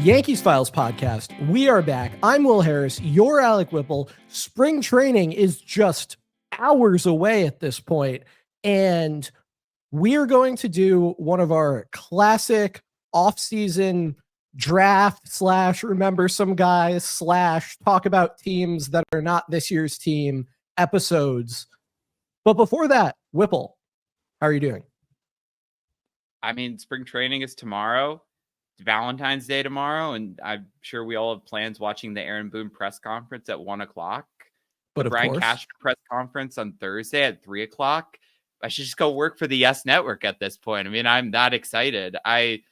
Yankees Files podcast. We are back. I'm Will Harris, your Alec Whipple. Spring training is just hours away at this point, and we are going to do one of our classic off-season draft / remember some guys / talk about teams that are not this year's team episodes. But before that, Whipple, how are you doing? I mean, spring training is tomorrow. It's Valentine's Day tomorrow, and I'm sure we all have plans watching the Aaron Boone press conference at 1:00. But the Brian Cashman press conference on Thursday at 3:00. I should just go work for the Yes Network at this point. I mean, I'm that excited. I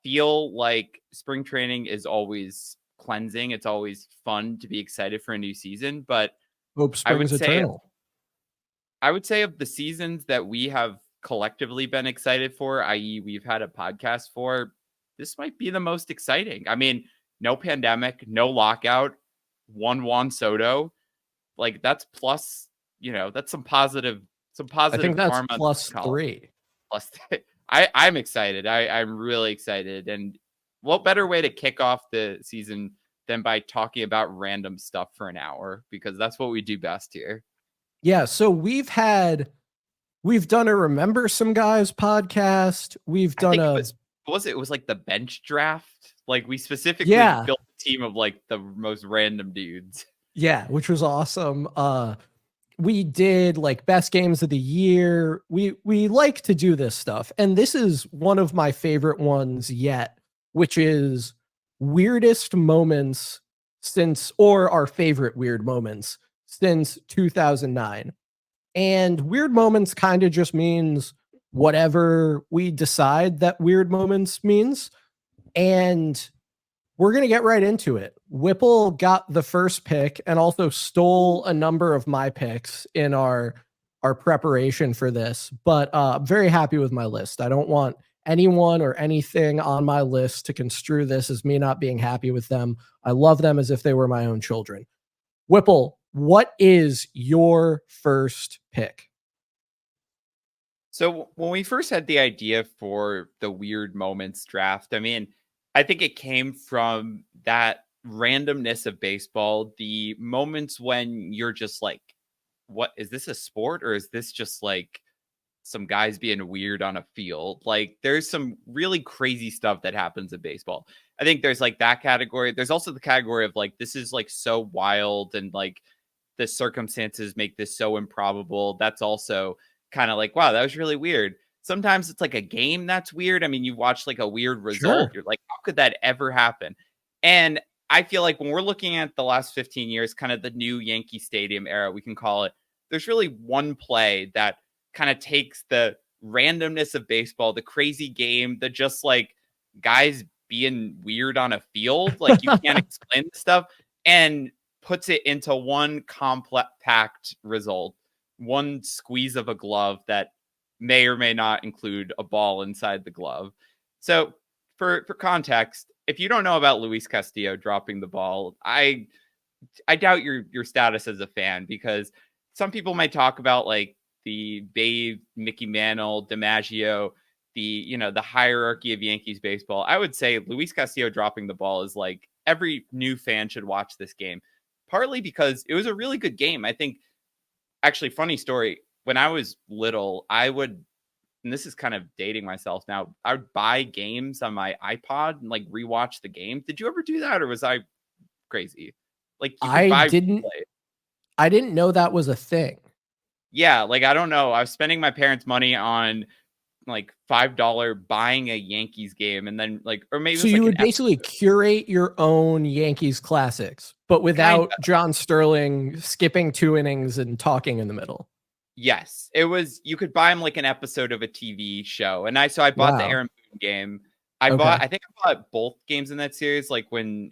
feel like spring training is always cleansing. It's always fun to be excited for a new season, but hope spring is eternal. I would say of the seasons that we have collectively been excited for, i.e. we've had a podcast for, this might be the most exciting. I mean, no pandemic, no lockout, one Juan Soto. Like that's plus, that's some positive. I think that's karma +3. I'm excited. I'm really excited. And what better way to kick off the season than by talking about random stuff for an hour, because that's what we do best here. Yeah. So we've done a Remember Some Guys podcast. We've done it was like the bench draft. Like we specifically built a team of like the most random dudes. Yeah, which was awesome. We did like best games of the year. We like to do this stuff. And this is one of my favorite ones yet, which is weirdest moments or our favorite weird moments since 2009. And weird moments kind of just means whatever we decide that weird moments means. And we're going to get right into it. Whipple got the first pick and also stole a number of my picks in our preparation for this, but I'm very happy with my list. I don't want anyone or anything on my list to construe this as me not being happy with them. I love them as if they were my own children. Whipple, what is your first pick? So when we first had the idea for the weird moments draft, I mean, I think it came from that randomness of baseball, the moments when you're just like, what is this, a sport, or is this just like some guys being weird on a field? Like there's some really crazy stuff that happens in baseball. I think there's like that category. There's also the category of like, this is like so wild and like the circumstances make this so improbable. That's also kind of like, wow, that was really weird. Sometimes it's like a game that's weird. I mean, you watch like a weird result. Sure. You're like, how could that ever happen? And I feel like when we're looking at the last 15 years, kind of the new Yankee Stadium era, we can call it, there's really one play that kind of takes the randomness of baseball, the crazy game, the just like guys being weird on a field, like you can't explain this stuff, and puts it into one compact result, one squeeze of a glove that may or may not include a ball inside the glove. So for context, if you don't know about Luis Castillo dropping the ball, I doubt your status as a fan, because some people might talk about like the Babe, Mickey Mantle, DiMaggio, the hierarchy of Yankees baseball. I would say Luis Castillo dropping the ball is like every new fan should watch this game, partly because it was a really good game. I think, actually, funny story, when I was little, I would, and this is kind of dating myself now, I would buy games on my iPod and like rewatch the game. Did you ever do that, or was I crazy? Like I didn't know that was a thing. Yeah, like I don't know. I was spending my parents' money on like $5 buying a Yankees game, and then like, or maybe so you would basically curate your own Yankees classics, but without John Sterling skipping 2 innings and talking in the middle. Yes, it was. You could buy him like an episode of a TV show, and I bought the Aaron Boone game. I think I bought both games in that series, like when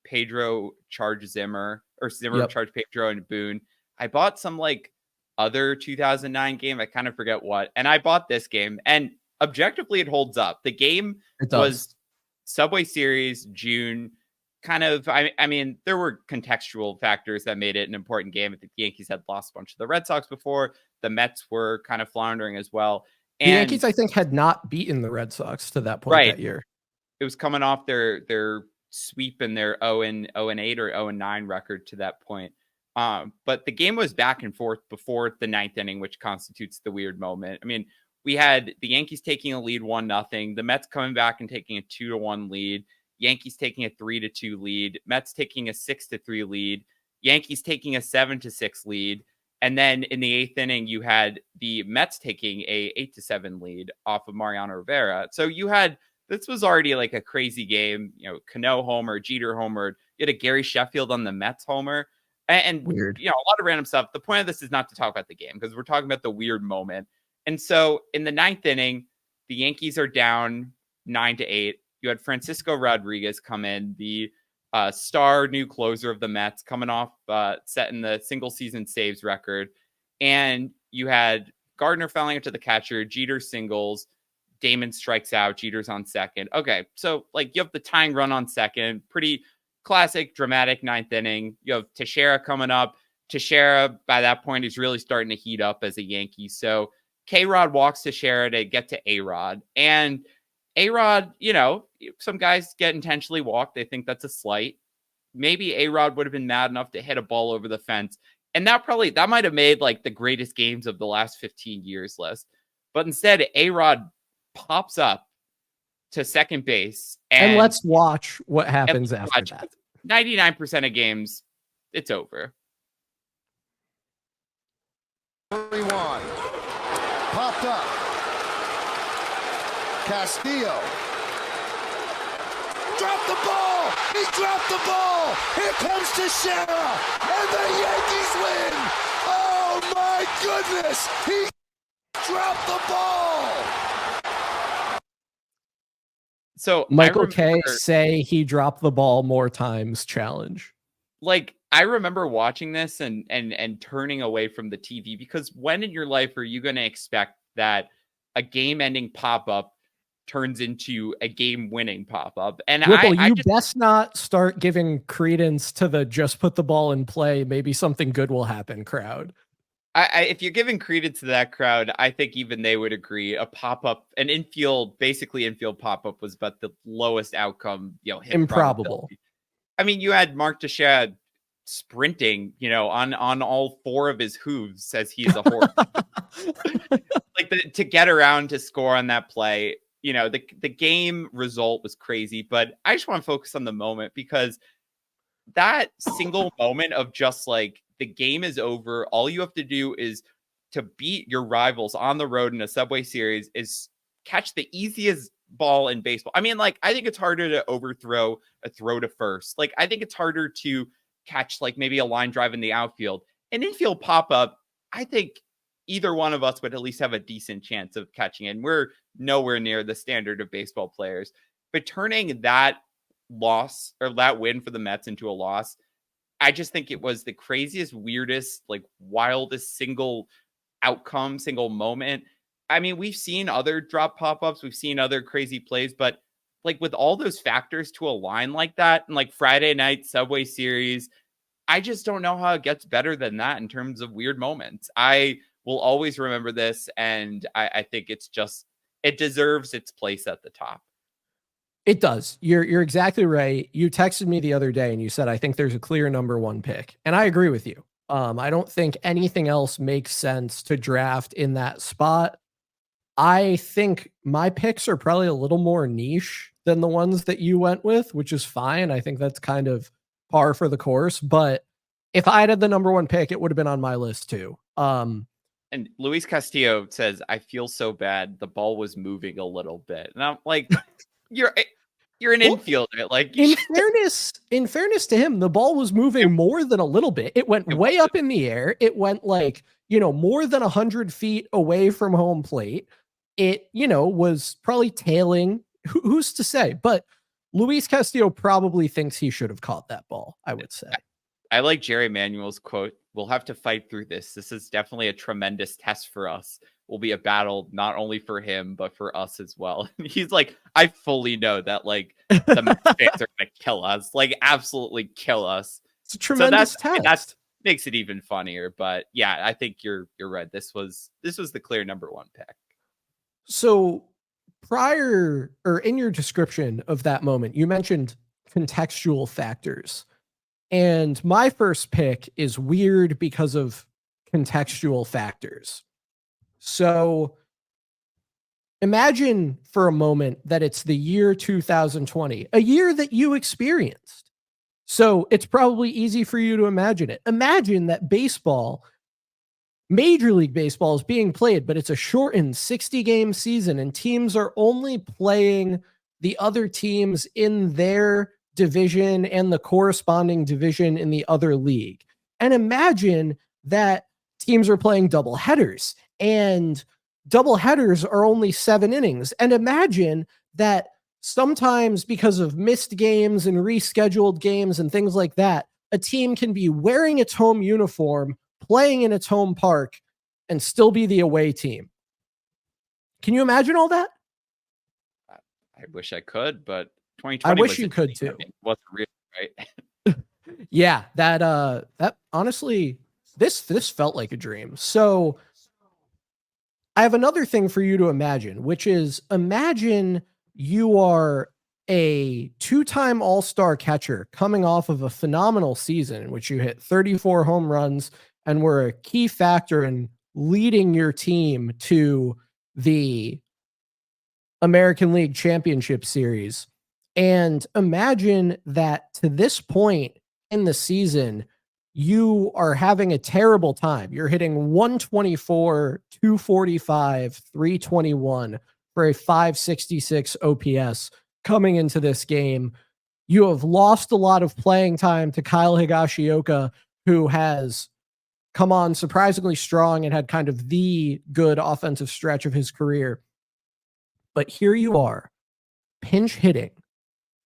Pedro charged Zimmer, or Zimmer charged Pedro and Boone. I bought some like other 2009 game. I kind of forget what, and I bought this game, and objectively it holds up. The game was Subway Series, June. Kind of, I mean, there were contextual factors that made it an important game. I think the Yankees had lost a bunch of the Red Sox before. The Mets were kind of floundering as well. And the Yankees, I think, had not beaten the Red Sox to that point that year. It was coming off their sweep in their 0-8 or 0-9 record to that point. But the game was back and forth before the ninth inning, which constitutes the weird moment. I mean, we had the Yankees taking a lead 1-0, the Mets coming back and taking a 2-1 lead, Yankees taking a 3-2 lead, Mets taking a 6-3 lead, Yankees taking a 7-6 lead. And then in the eighth inning, you had the Mets taking a 8-7 lead off of Mariano Rivera. So you had, this was already like a crazy game. You know, Cano homer, Jeter homer. You had a Gary Sheffield on the Mets homer, and Weird. you know, a lot of random stuff. The point of this is not to talk about the game because we're talking about the weird moment. And so in the ninth inning, the Yankees are down 9-8. You had Francisco Rodriguez come in, the star new closer of the Mets, coming off setting the single season saves record. And you had Gardner fouling it to the catcher, Jeter singles, Damon strikes out, Jeter's on second. Okay, so like you have the tying run on second, pretty classic dramatic ninth inning. You have Teixeira coming up. Teixeira, by that point, is really starting to heat up as a Yankee. So K-Rod walks Teixeira to get to A-Rod. And A-Rod, you know, some guys get intentionally walked. They think that's a slight. Maybe A-Rod would have been mad enough to hit a ball over the fence. And that might have made like the greatest games of the last 15 years list. But instead, A-Rod pops up to second base. And let's watch what happens after that. 99% of games, it's over. 31. Popped up. Castillo. Dropped the ball. He dropped the ball. Here comes Teixeira. And the Yankees win. Oh my goodness. He dropped the ball. So Michael K say he dropped the ball more times challenge. Like, I remember watching this and turning away from the TV, because when in your life are you going to expect that a game-ending pop-up turns into a game-winning pop-up? And Whipple, you best not start giving credence to the just put the ball in play, maybe something good will happen crowd. If you're giving credence to that crowd, I think even they would agree a pop-up, an infield pop-up was about the lowest outcome, you know, hit improbable. I mean, you had Mark Teixeira sprinting, you know, on all four of his hooves as he is a horse. To get around to score on that play, you know, the game result was crazy, but I just want to focus on the moment, because that single moment of just like, the game is over. All you have to do is to beat your rivals on the road in a Subway Series is catch the easiest ball in baseball. I mean, like, I think it's harder to overthrow a throw to first. Like, I think it's harder to catch like maybe a line drive in the outfield. An infield pop-up, I think either one of us would at least have a decent chance of catching it. And we're nowhere near the standard of baseball players. But turning that loss or that win for the Mets into a loss, I just think it was the craziest, weirdest, like wildest single outcome, single moment. I mean, we've seen other drop pop-ups, we've seen other crazy plays, but like with all those factors to align like that, and like Friday night Subway Series, I just don't know how it gets better than that in terms of weird moments. I will always remember this, and I think it's just, it deserves its place at the top. It does. You're exactly right. You texted me the other day and you said, I think there's a clear number one pick. And I agree with you. I don't think anything else makes sense to draft in that spot. I think my picks are probably a little more niche than the ones that you went with, which is fine. I think that's kind of par for the course. But if I had the number one pick, it would have been on my list too. And Luis Castillo says, I feel so bad. The ball was moving a little bit. And I'm like, you're an infielder. Like, in fairness to him, the ball was moving more than a little bit. It went way up in the air. It went like, you know, more than 100 feet away from home plate. It, you know, was probably tailing. Who's to say? But Luis Castillo probably thinks he should have caught that ball, I would say. I like Jerry Manuel's quote. We'll have to fight through this. This is definitely a tremendous test for us. Will be a battle not only for him, but for us as well. And he's like, I fully know that like the Mets fans are going to kill us, like absolutely kill us. It's a tremendous test. That makes it even funnier. But yeah, I think you're right. This was the clear number one pick. So prior or in your description of that moment, you mentioned contextual factors. And my first pick is weird because of contextual factors. So imagine for a moment that it's the year 2020, a year that you experienced. So it's probably easy for you to imagine it. Imagine that Major League Baseball is being played, but it's a shortened 60-game season, and teams are only playing the other teams in their division and the corresponding division in the other league. And imagine that teams are playing double headers, and double headers are only 7 innings. And imagine that sometimes, because of missed games and rescheduled games and things like that, a team can be wearing its home uniform, playing in its home park, and still be the away team. Can you imagine all that? I wish I could, but 2020. I wish you could too. It wasn't real, right? Yeah, that honestly, this felt like a dream. So I have another thing for you to imagine, which is imagine you are a 2-time All-Star catcher coming off of a phenomenal season in which you hit 34 home runs and were a key factor in leading your team to the American League Championship Series. And imagine that to this point in the season, you are having a terrible time. You're hitting 124, 245, 321 for a 566 OPS coming into this game. You have lost a lot of playing time to Kyle Higashioka, who has come on surprisingly strong and had kind of the good offensive stretch of his career. But here you are, pinch hitting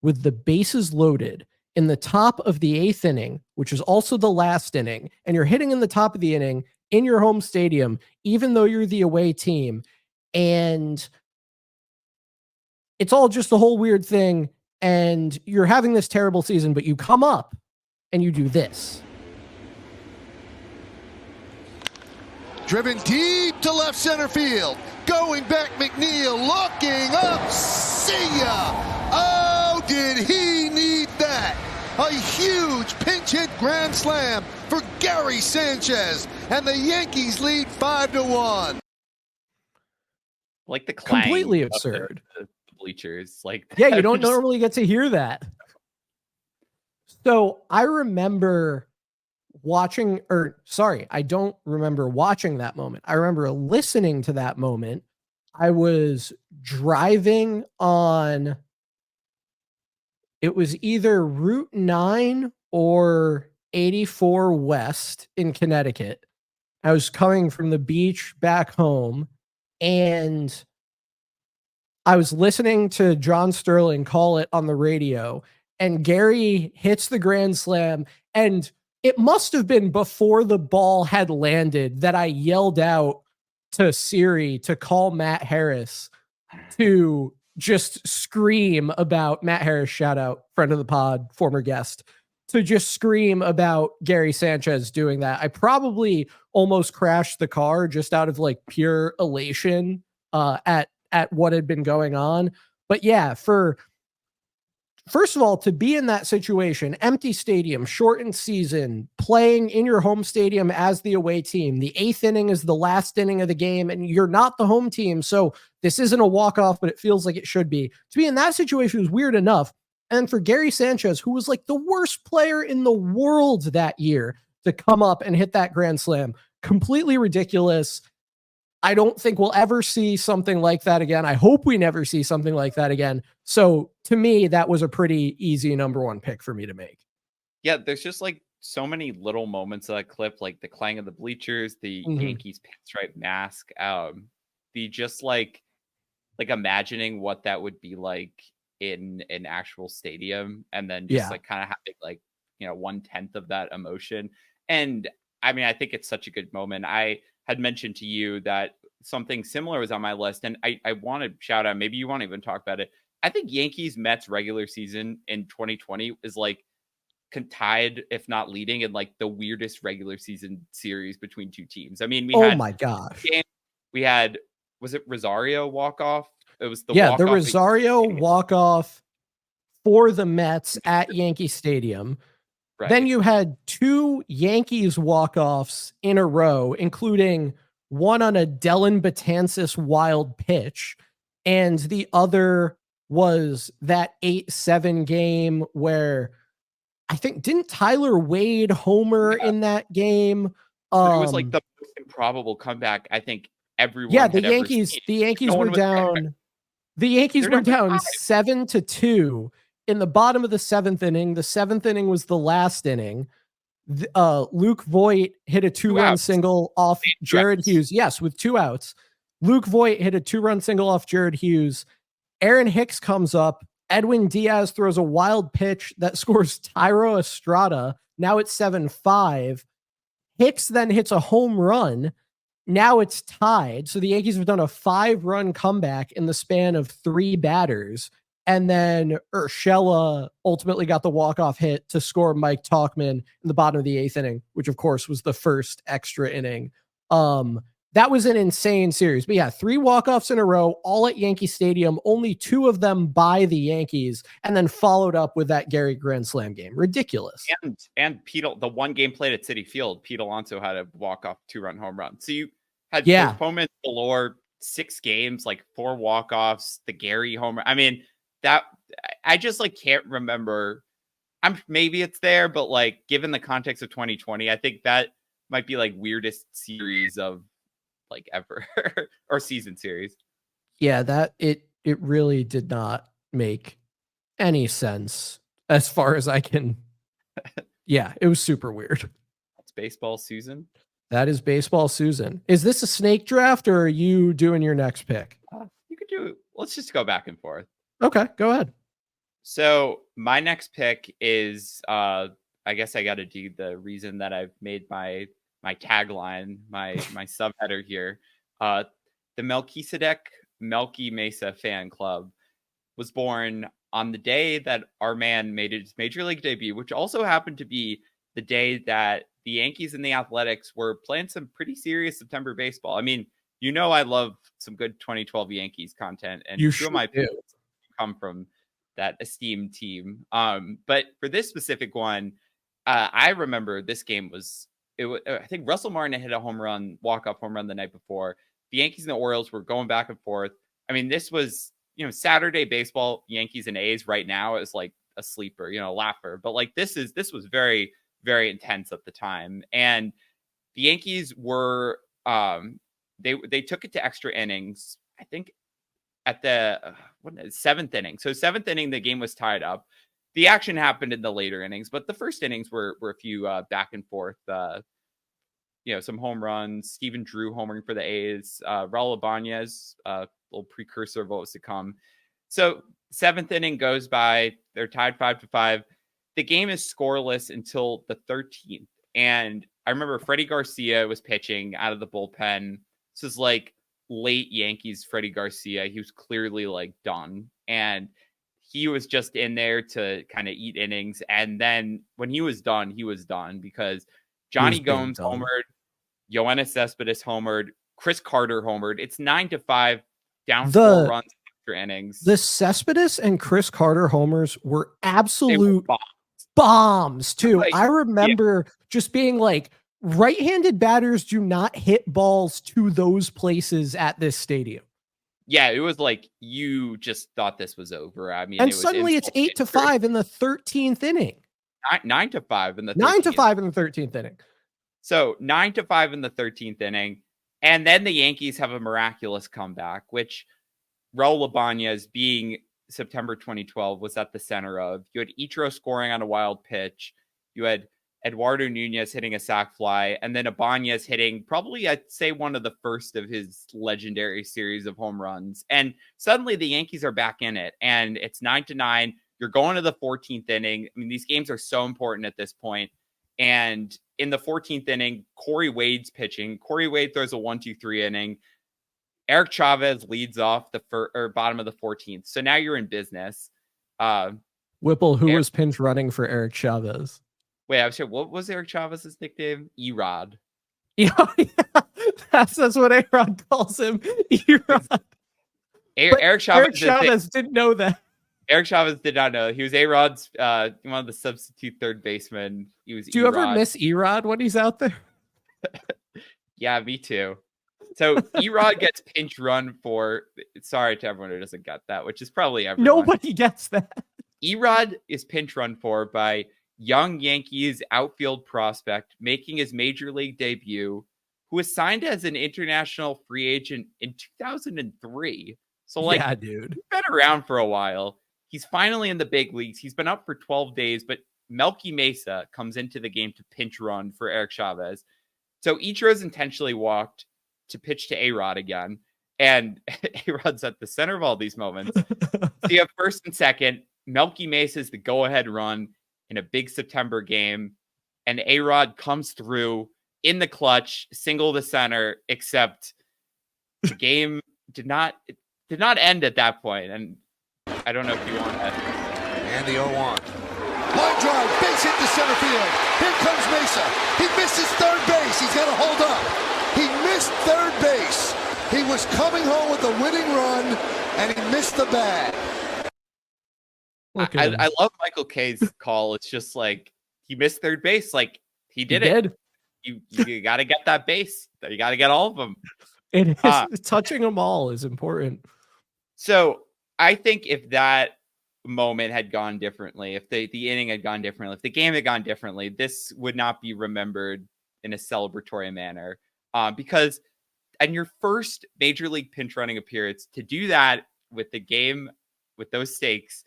with the bases loaded in the top of the 8th inning, which is also the last inning, and you're hitting in the top of the inning in your home stadium, even though you're the away team. And it's all just a whole weird thing. And you're having this terrible season, but you come up and you do this. Driven deep to left center field. Going back, McNeil looking up. See ya! Oh, did he need that? A huge pinch hit grand slam for Gary Sanchez, and the Yankees lead 5-1. Like the clang Completely absurd. The bleachers, like yeah, you don't normally get to hear that. So I remember I don't remember watching that moment. I remember listening to that moment. I was driving on, it was either Route 9 or 84 West in Connecticut. I was coming from the beach back home, and I was listening to John Sterling call it on the radio, and Gary hits the grand slam, and it must have been before the ball had landed that I yelled out to Siri to call Matt Harris to just scream about Matt Harris, shout out, friend of the pod, former guest, to just scream about Gary Sanchez doing that. I probably almost crashed the car just out of like pure elation at what had been going on. But yeah, first of all, to be in that situation, empty stadium, shortened season, playing in your home stadium as the away team, the 8th inning is the last inning of the game, and you're not the home team, so this isn't a walk-off, but it feels like it should be. To be in that situation is weird enough. And for Gary Sanchez, who was like the worst player in the world that year, to come up and hit that grand slam, completely ridiculous. I don't think we'll ever see something like that again. I hope we never see something like that again. So to me, that was a pretty easy number 1 pick for me to make. Yeah, there's just like so many little moments of that clip, like the clang of the bleachers, the Yankees pinstripe mask, the just like imagining what that would be like in an actual stadium, and then just like kind of having like, 1/10 of that emotion. And I mean, I think it's such a good moment. I had mentioned to you that something similar was on my list, and I want to shout out, maybe you want to even talk about it. I think Yankees Mets regular season in 2020 is like tied, if not leading, in like the weirdest regular season series between two teams. I mean, my gosh. We had, was it Rosario walk-off? It was the the Rosario walk-off for the Mets at Yankee Stadium. Right. Then you had 2 Yankees walk-offs in a row, including one on a Dellin Betances wild pitch, and the other was that 8-7 game where I think didn't Tyler Wade homer in that game? But it was like the most improbable comeback I think everyone Yeah, had the ever seen. Yankees No were one was down. there. The Yankees They're were down down 5. 7-2 in the bottom of the 7th inning. The 7th inning was the last inning. Luke Voit hit a 2-run single off Jared Hughes. Yes, with 2 outs. Luke Voit hit a 2-run single off Jared Hughes. Aaron Hicks comes up. Edwin Diaz throws a wild pitch that scores Tyro Estrada. Now it's 7-5. Hicks then hits a home run. Now it's tied. So the Yankees have done a 5-run comeback in the span of 3 batters. And then Urshela ultimately got the walk-off hit to score Mike Tauchman in the bottom of the 8th inning, which of course was the first extra inning. That was an insane series. But yeah, 3 walk-offs in a row, all at Yankee Stadium, only 2 of them by the Yankees, and then followed up with that Gary Grand Slam game. Ridiculous. And Pete, the one game played at Citi Field, Pete Alonso had a walk-off 2-run home run. So you had postponements galore, 6 games, like 4 walk-offs, the Gary homer. I mean, that I just like can't remember. Maybe it's there, but like given the context of 2020, I think that might be like weirdest series of like ever or season series. Yeah, that it really did not make any sense as far as I can. Yeah, it was super weird. That's baseball Susan. That is baseball Susan. Is this a snake draft or are you doing your next pick? You could do. Let's just go back and forth. Okay, go ahead. So my next pick is I guess I got to do the reason that I've made my tagline, my subheader here. The Melky Mesa fan club was born on the day that our man made his major league debut, which also happened to be the day that the Yankees and the Athletics were playing some pretty serious September baseball. I mean, I love some good 2012 Yankees content, and 2 of my picks come from that esteemed team. But for this specific one, I remember this game I think Russell Martin hit a walk-off home run the night before. The Yankees and the Orioles were going back and forth. I mean, this was, Saturday baseball, Yankees and A's right now is like a sleeper, a laugher. But like this was very, very intense at the time. And the Yankees were they took it to extra innings, I think at the 7th inning. So 7th inning, the game was tied up. The action happened in the later innings, but the first innings were a few back and forth. Some home runs. Stephen Drew homering for the A's. Raul Ibanez, little precursor of what was to come. So 7th inning goes by. They're tied 5-5. The game is scoreless until the 13th. And I remember Freddie Garcia was pitching out of the bullpen. This is like late Yankees Freddie Garcia. He was clearly like done. And he was just in there to kind of eat innings. And then when he was done because Johnny Gomes homered, Yoenis Cespedes homered, Chris Carter homered. It's 9-5, down 4 runs after innings. The Cespedes and Chris Carter homers were absolute bombs too. Like, I remember just being like, right-handed batters do not hit balls to those places at this stadium. Yeah, it was like you just thought this was over. I mean, and suddenly it's 8-5 in the 13th inning. 9-5 in the 9-5 in the 13th inning. So 9-5 in the 13th inning, and then the Yankees have a miraculous comeback, which Raul Ibanez, being September 2012, was at the center of. You had Ichiro scoring on a wild pitch. You had Eduardo Nunez hitting a sac fly, and then Ibanez hitting probably, I'd say, one of the first of his legendary series of home runs. And suddenly the Yankees are back in it, and it's 9-9. You're going to the 14th inning. I mean, these games are so important at this point. And in the 14th inning, Corey Wade's pitching. Corey Wade throws a 1-2-3 inning. Eric Chavez leads off the bottom of the 14th. So now you're in business. Whipple, who was pinch running for Eric Chavez? Wait, I was sure. What was Eric Chavez's nickname? Erod. Yeah, that's what Erod calls him. Erod. Eric Chavez didn't know that. Eric Chavez did not know. He was A-Rod's one of the substitute third basemen. He was Do you ever miss Erod when he's out there? Yeah, me too. So Erod gets pinch run for. Sorry to everyone who doesn't get that, which is probably everyone. Nobody gets that. Erod is pinch run for by young Yankees outfield prospect making his major league debut, who was signed as an international free agent in 2003. So, like, yeah, dude, he's been around for a while. He's finally in the big leagues. He's been up for 12 days, but Melky Mesa comes into the game to pinch run for Eric Chavez. So Ichiro's intentionally walked to pitch to A-Rod again. And A-Rod's at the center of all these moments. So you have first and second. Melky Mesa is the go-ahead run in a big September game. And A-Rod comes through in the clutch, single to center, except the game did not end at that point. And I don't know if you want that. And the 0-1. Line drive, base hit to center field. Here comes Mesa. He misses third base. He's got to hold up. He missed third base. He was coming home with a winning run, and he missed the bag. I love Michael K's call. It's just like he missed third base. Like he did it. You got to get that base. You got to get all of them. It is touching them all is important. So I think if that moment had gone differently, if the inning had gone differently, if the game had gone differently, this would not be remembered in a celebratory manner. Because in your first major league pinch running appearance, to do that with the game with those stakes,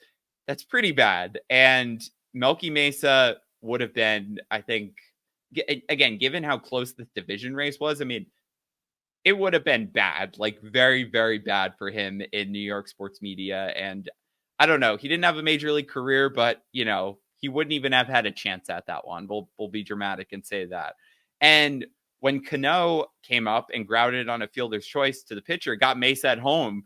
that's pretty bad. And Melky Mesa would have been, I think, again, given how close this division race was, I mean, it would have been bad, like very, very bad for him in New York sports media. And I don't know, he didn't have a major league career, but, you know, he wouldn't even have had a chance at that one. We'll be dramatic and say that. And when Cano came up and grounded on a fielder's choice to the pitcher, got Mesa at home,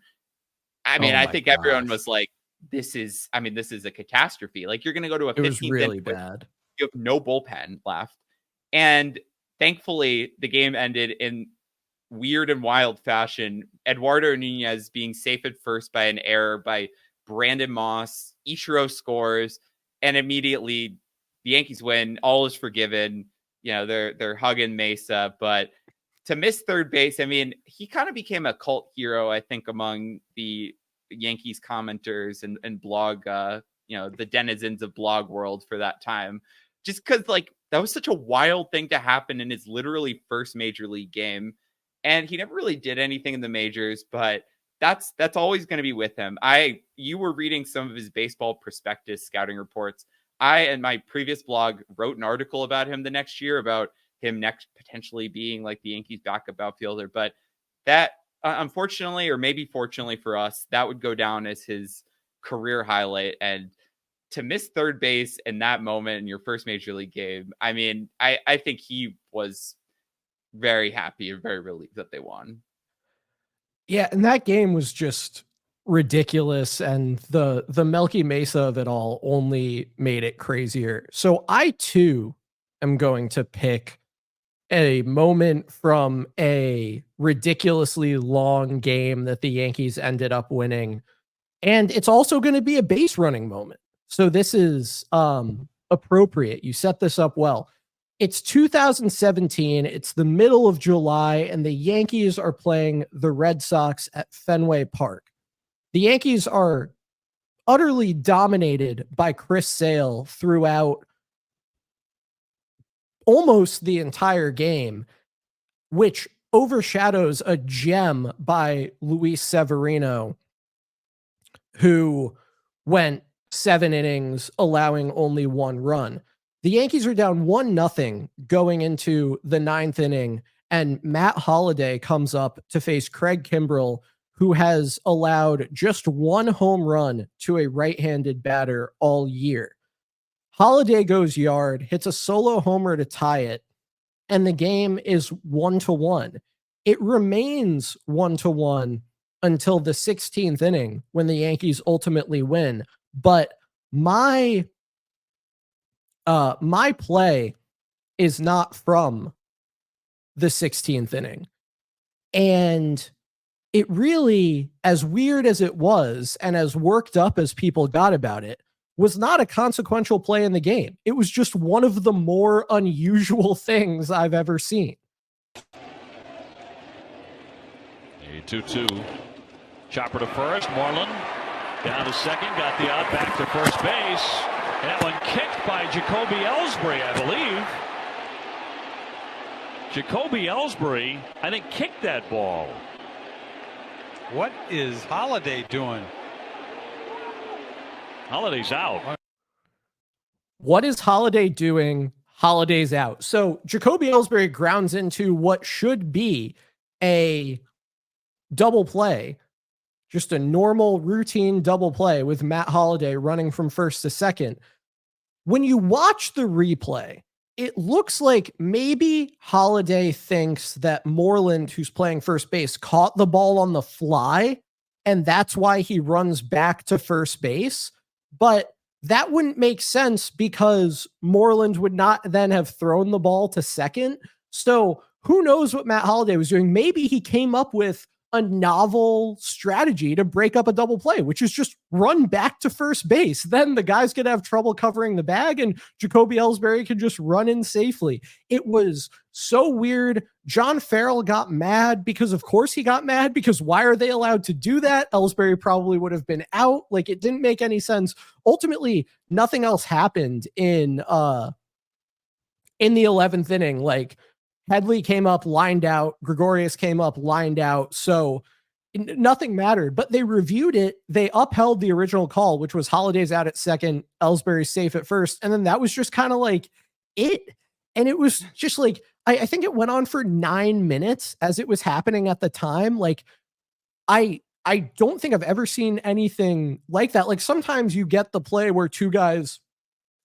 I mean, I think everyone was like, this is a catastrophe. Like, you're going to go to a 15th. It was really bad. You have no bullpen left. And thankfully, the game ended in weird and wild fashion. Eduardo Nunez being safe at first by an error by Brandon Moss. Ichiro scores, and immediately the Yankees win. All is forgiven. You know, they're hugging Mesa, but to miss third base, I mean, he kind of became a cult hero, I think, among the Yankees commenters and blog, the denizens of blog world for that time. Just because, like, that was such a wild thing to happen in his literally first major league game. And he never really did anything in the majors, but that's always going to be with him. You were reading some of his baseball prospectus scouting reports. I, in my previous blog, wrote an article about him the next year about him next potentially being like the Yankees backup outfielder. But that, unfortunately, or maybe fortunately for us, that would go down as his career highlight. And to miss third base in that moment in your first major league game, I mean, I think he was very happy and very relieved that they won. Yeah, and that game was just ridiculous, and the Melky Mesa of it all only made it crazier. So I too am going to pick a moment from a ridiculously long game that the Yankees ended up winning, and it's also going to be a base running moment. So this is appropriate. You set this up well. It's 2017. It's the middle of July, and the Yankees are playing the Red Sox at Fenway Park. The Yankees are utterly dominated by Chris Sale throughout almost the entire game, which overshadows a gem by Luis Severino, who went 7 innings, allowing only 1 run. The Yankees are down 1-0 going into the 9th inning, and Matt Holliday comes up to face Craig Kimbrell, who has allowed just 1 home run to a right-handed batter all year. Holliday goes yard, hits a solo homer to tie it, and the game is 1-1. It remains 1-1 until the 16th inning when the Yankees ultimately win. But my play is not from the 16th inning. And it really, as weird as it was and as worked up as people got about it, was not a consequential play in the game. It was just one of the more unusual things I've ever seen. A 2-2. Chopper to first. Moreland down to second. Got the out back to first base. And that one kicked by Jacoby Ellsbury, I believe. Jacoby Ellsbury, I think, kicked that ball. What is Holiday doing? Holiday's out. What is Holiday doing? Holiday's out. So Jacoby Ellsbury grounds into what should be a double play, just a normal routine double play with Matt Holiday running from first to second. When you watch the replay, it looks like maybe Holiday thinks that Moreland, who's playing first base, caught the ball on the fly, and that's why he runs back to first base. But that wouldn't make sense because Moreland would not then have thrown the ball to second. So who knows what Matt Holiday was doing? Maybe he came up with a novel strategy to break up a double play, which is just run back to first base. Then the guy's going to have trouble covering the bag and Jacoby Ellsbury can just run in safely. It was so weird. John Farrell got mad because of course he got mad because why are they allowed to do that? Ellsbury probably would have been out. Like it didn't make any sense. Ultimately, nothing else happened in the 11th inning. Like Headley came up, lined out. Gregorius came up, lined out. So nothing mattered, but they reviewed it. They upheld the original call, which was Holiday's out at second, Ellsbury's safe at first. And then that was just kind of like it. And it was just like, I think it went on for 9 minutes as it was happening at the time. Like I don't think I've ever seen anything like that. Like sometimes you get the play where two guys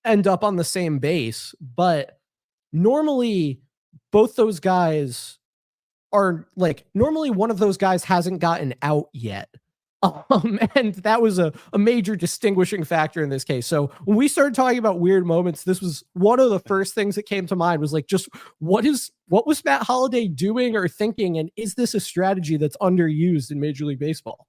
end up on the same base, but normally both those guys are like, normally one of those guys hasn't gotten out yet. And that was a major distinguishing factor in this case. So when we started talking about weird moments, this was one of the first things that came to mind was like, just what was Matt Holiday doing or thinking? And is this a strategy that's underused in Major League Baseball?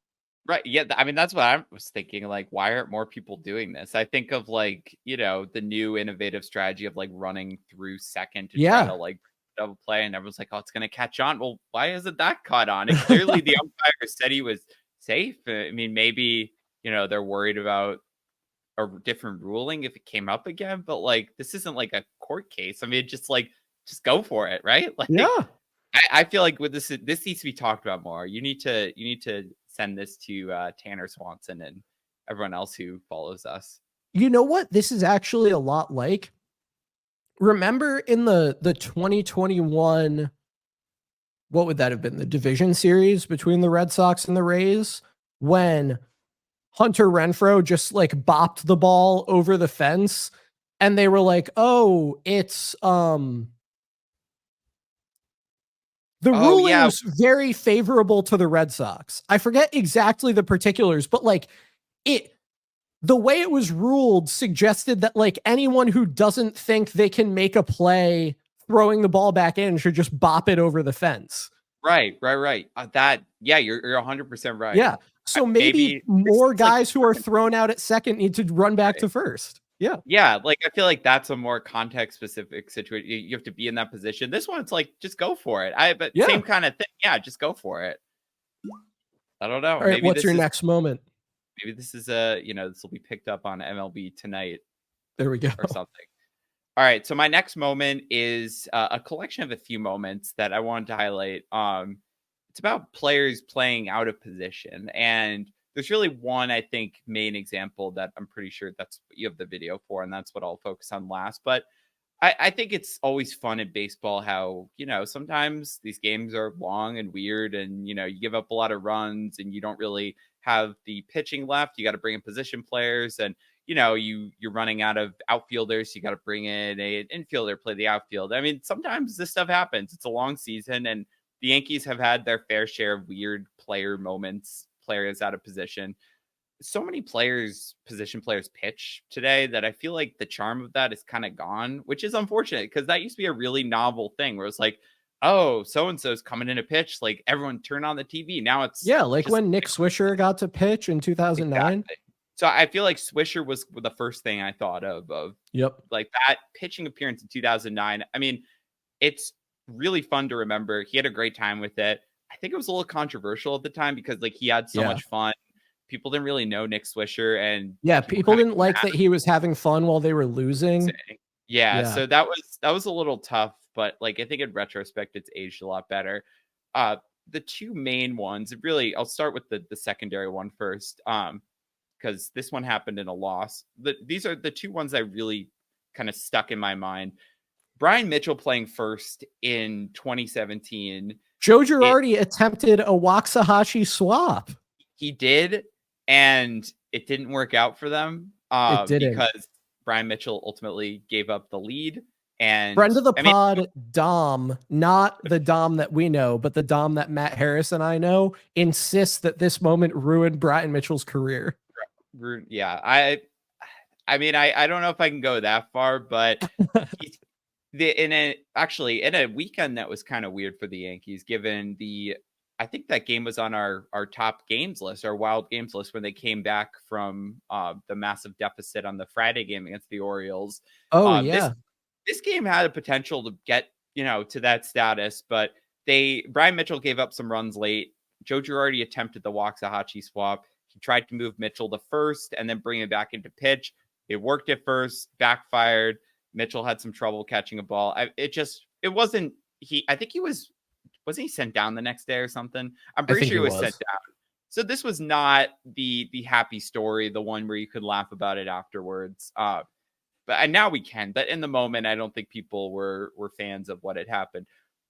Right. Yeah. I mean, that's what I was thinking. Like, why aren't more people doing this? I think of like, the new innovative strategy of like running through second to try to like double play. And everyone's like, oh, it's going to catch on. Well, why isn't that caught on? And clearly the umpire said he was safe. I mean, maybe, they're worried about a different ruling if it came up again. But like, this isn't like a court case. I mean, just go for it. Right. Like, yeah. I feel like with this needs to be talked about more. You need to send this to Tanner Swanson and everyone else who follows us. You know what? This is actually a lot like, remember in the 2021, what would that have been? The division series between the Red Sox and the Rays, when Hunter Renfroe just like bopped the ball over the fence and they were like, oh, it's, the ruling was very favorable to the Red Sox. I forget exactly the particulars, but like the way it was ruled suggested that like anyone who doesn't think they can make a play throwing the ball back in should just bop it over the fence. Right. You're 100% right. Yeah. So maybe more guys who are thrown out at second need to run back to first. Yeah. Yeah. Like, I feel like that's a more context specific situation. You have to be in that position. This one, it's like, just go for it. Same kind of thing. Yeah. Just go for it. I don't know. All right. Maybe what's your next moment? Maybe this is this will be picked up on MLB Tonight. There we go. Or something. All right. So my next moment is a collection of a few moments that I wanted to highlight. It's about players playing out of position. And there's really one, I think, main example that I'm pretty sure that's what you have the video for, and that's what I'll focus on last. But I think it's always fun in baseball how, sometimes these games are long and weird and, you give up a lot of runs and you don't really have the pitching left. You got to bring in position players and, you're running out of outfielders. You got to bring in an infielder, play the outfield. I mean, sometimes this stuff happens. It's a long season and the Yankees have had their fair share of weird player moments, players out of position. So many position players pitch today that I feel like the charm of that is kind of gone, which is unfortunate because that used to be a really novel thing where it's like, oh, so-and-so's coming in a pitch, like everyone turn on the TV. Now it's like when Nick Swisher got to pitch in 2009. Exactly. So I feel like Swisher was the first thing I thought of like that pitching appearance in 2009. I mean, it's really fun to remember. He had a great time with it. I think it was a little controversial at the time because like he had so much fun. People didn't really know Nick Swisher, and people didn't like that he was having fun while they were losing. So that was a little tough, but like I think in retrospect it's aged a lot better. The two main ones, really, I'll start with the secondary one first, because this one happened in a loss. These are the two ones that really kind of stuck in my mind. Brian Mitchell playing first in 2017. Joe Girardi attempted a Waxahachie swap. He did, and it didn't work out for them because Brian Mitchell ultimately gave up the lead. And friend of the pod, Dom, not the Dom that we know, but the Dom that Matt Harris and I know, insists that this moment ruined Brian Mitchell's career. Yeah, I mean, I don't know if I can go that far, but in a weekend that was kind of weird for the Yankees, given I think that game was on our top games list, our wild games list, when they came back from the massive deficit on the Friday game against the Orioles. This game had a potential to get, to that status, but Brian Mitchell gave up some runs late. Joe Girardi attempted the Waxahachie swap. He tried to move Mitchell to first and then bring him back into pitch. It worked at first, backfired. Mitchell had some trouble catching a ball. I think he wasn't he sent down the next day or something? I'm pretty sure he was sent down. So this was not the happy story, the one where you could laugh about it afterwards. And now we can. But in the moment, I don't think people were fans of what had happened.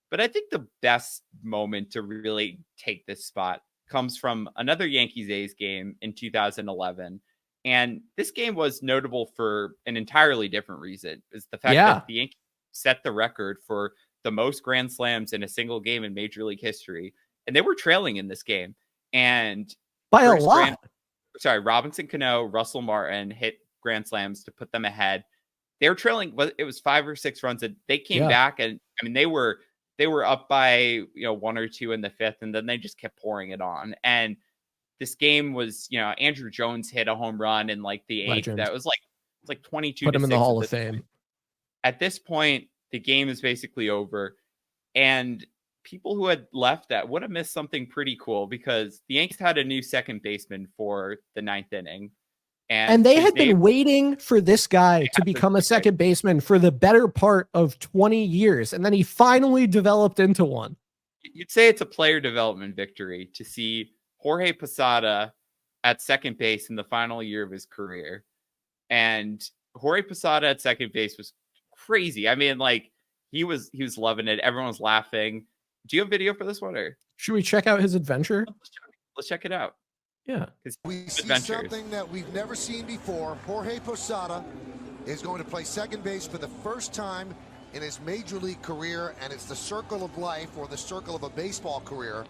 But I think the best moment to really take this spot comes from another Yankees-A's game in 2011. And this game was notable for an entirely different reason. Is the fact that the Yankees set the record for the most grand slams in a single game in Major League history. And they were trailing in this game. And by a lot. Robinson Cano, Russell Martin hit grand slams to put them ahead. They were trailing. It was 5 or 6 runs, and they came back, and I mean they were up by 1 or 2 in the 5th, and then they just kept pouring it on. And this game was, Andrew Jones hit a home run in like the 8th. Legend. That was like 22. Put him in the Hall of Fame. At this point, the game is basically over, and people who had left that would have missed something pretty cool, because the Yankees had a new second baseman for the 9th inning. And they had been waiting for this guy to become a second baseman for the better part of 20 years. And then he finally developed into one. You'd say it's a player development victory to see Jorge Posada at second base in the final year of his career. And Jorge Posada at second base was crazy. I mean, like he was loving it. Everyone was laughing. Do you have video for this one, or should we check out his adventure? Let's check it out. Yeah. We see something that we've never seen before. Jorge Posada is going to play second base for the first time in his major league career, and it's the circle of life, or the circle of a baseball career,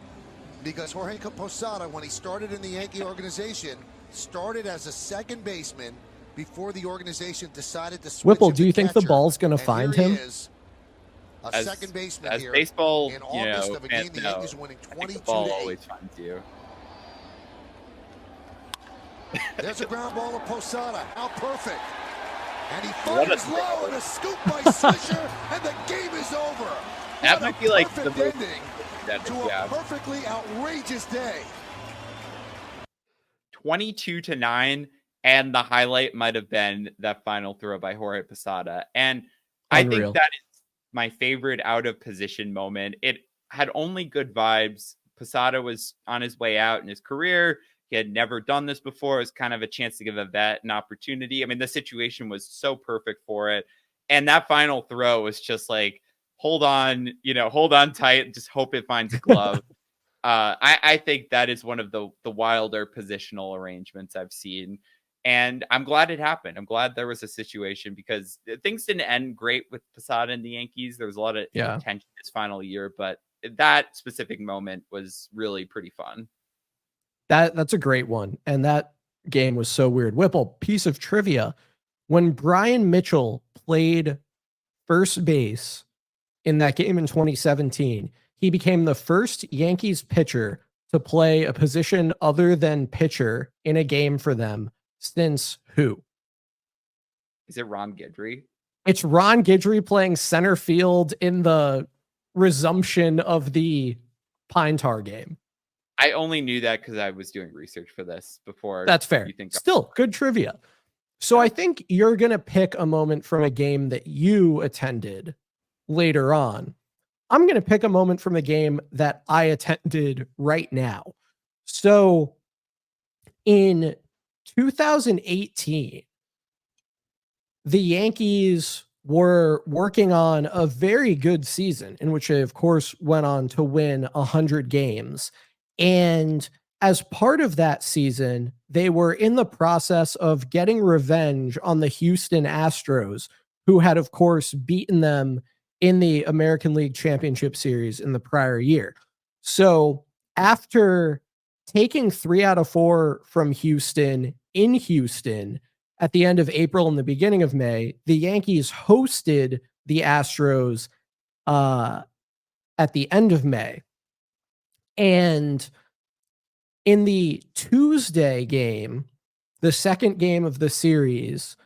because Jorge Posada, when he started in the Yankee organization, started as a second baseman before the organization decided to switch. Whipple, do you think the ball's going to find him? A second baseman here baseball, in August of a game the Yankees winning 22-8. The ball always finds you. There's a ground ball of Posada. How perfect. And he fires low, and a scoop by Swisher, and the game is over. That might be like the ending to a perfectly outrageous day. 22-9, and the highlight might have been that final throw by Jorge Posada. And Unreal. I think that is my favorite out of position moment. It had only good vibes. Posada was on his way out in his career. He had never done this before. It was kind of a chance to give a vet an opportunity. I mean, the situation was so perfect for it. And that final throw was just like, hold on tight, just hope it finds a glove. I think that is one of the wilder positional arrangements I've seen. And I'm glad it happened. I'm glad there was a situation, because things didn't end great with Posada and the Yankees. There was a lot of tension this final year, but that specific moment was really pretty fun. That's a great one. And that game was so weird. Whipple, piece of trivia. When Brian Mitchell played first base in that game in 2017, he became the first Yankees pitcher to play a position other than pitcher in a game for them since who? Is it Ron Guidry? It's Ron Guidry playing center field in the resumption of the Pine Tar game. I only knew that because I was doing research for this before. That's fair. Still, good trivia. So I think you're going to pick a moment from a game that you attended later on. I'm going to pick a moment from a game that I attended right now. So in 2018, the Yankees were working on a very good season in which they, of course, went on to win 100 games. And as part of that season, they were in the process of getting revenge on the Houston Astros, who had, of course, beaten them in the American League Championship Series in the prior year. So after taking 3 out of 4 from Houston in Houston at the end of April and the beginning of May, the Yankees hosted the Astros at the end of May. And in the Tuesday game, the second game of the series,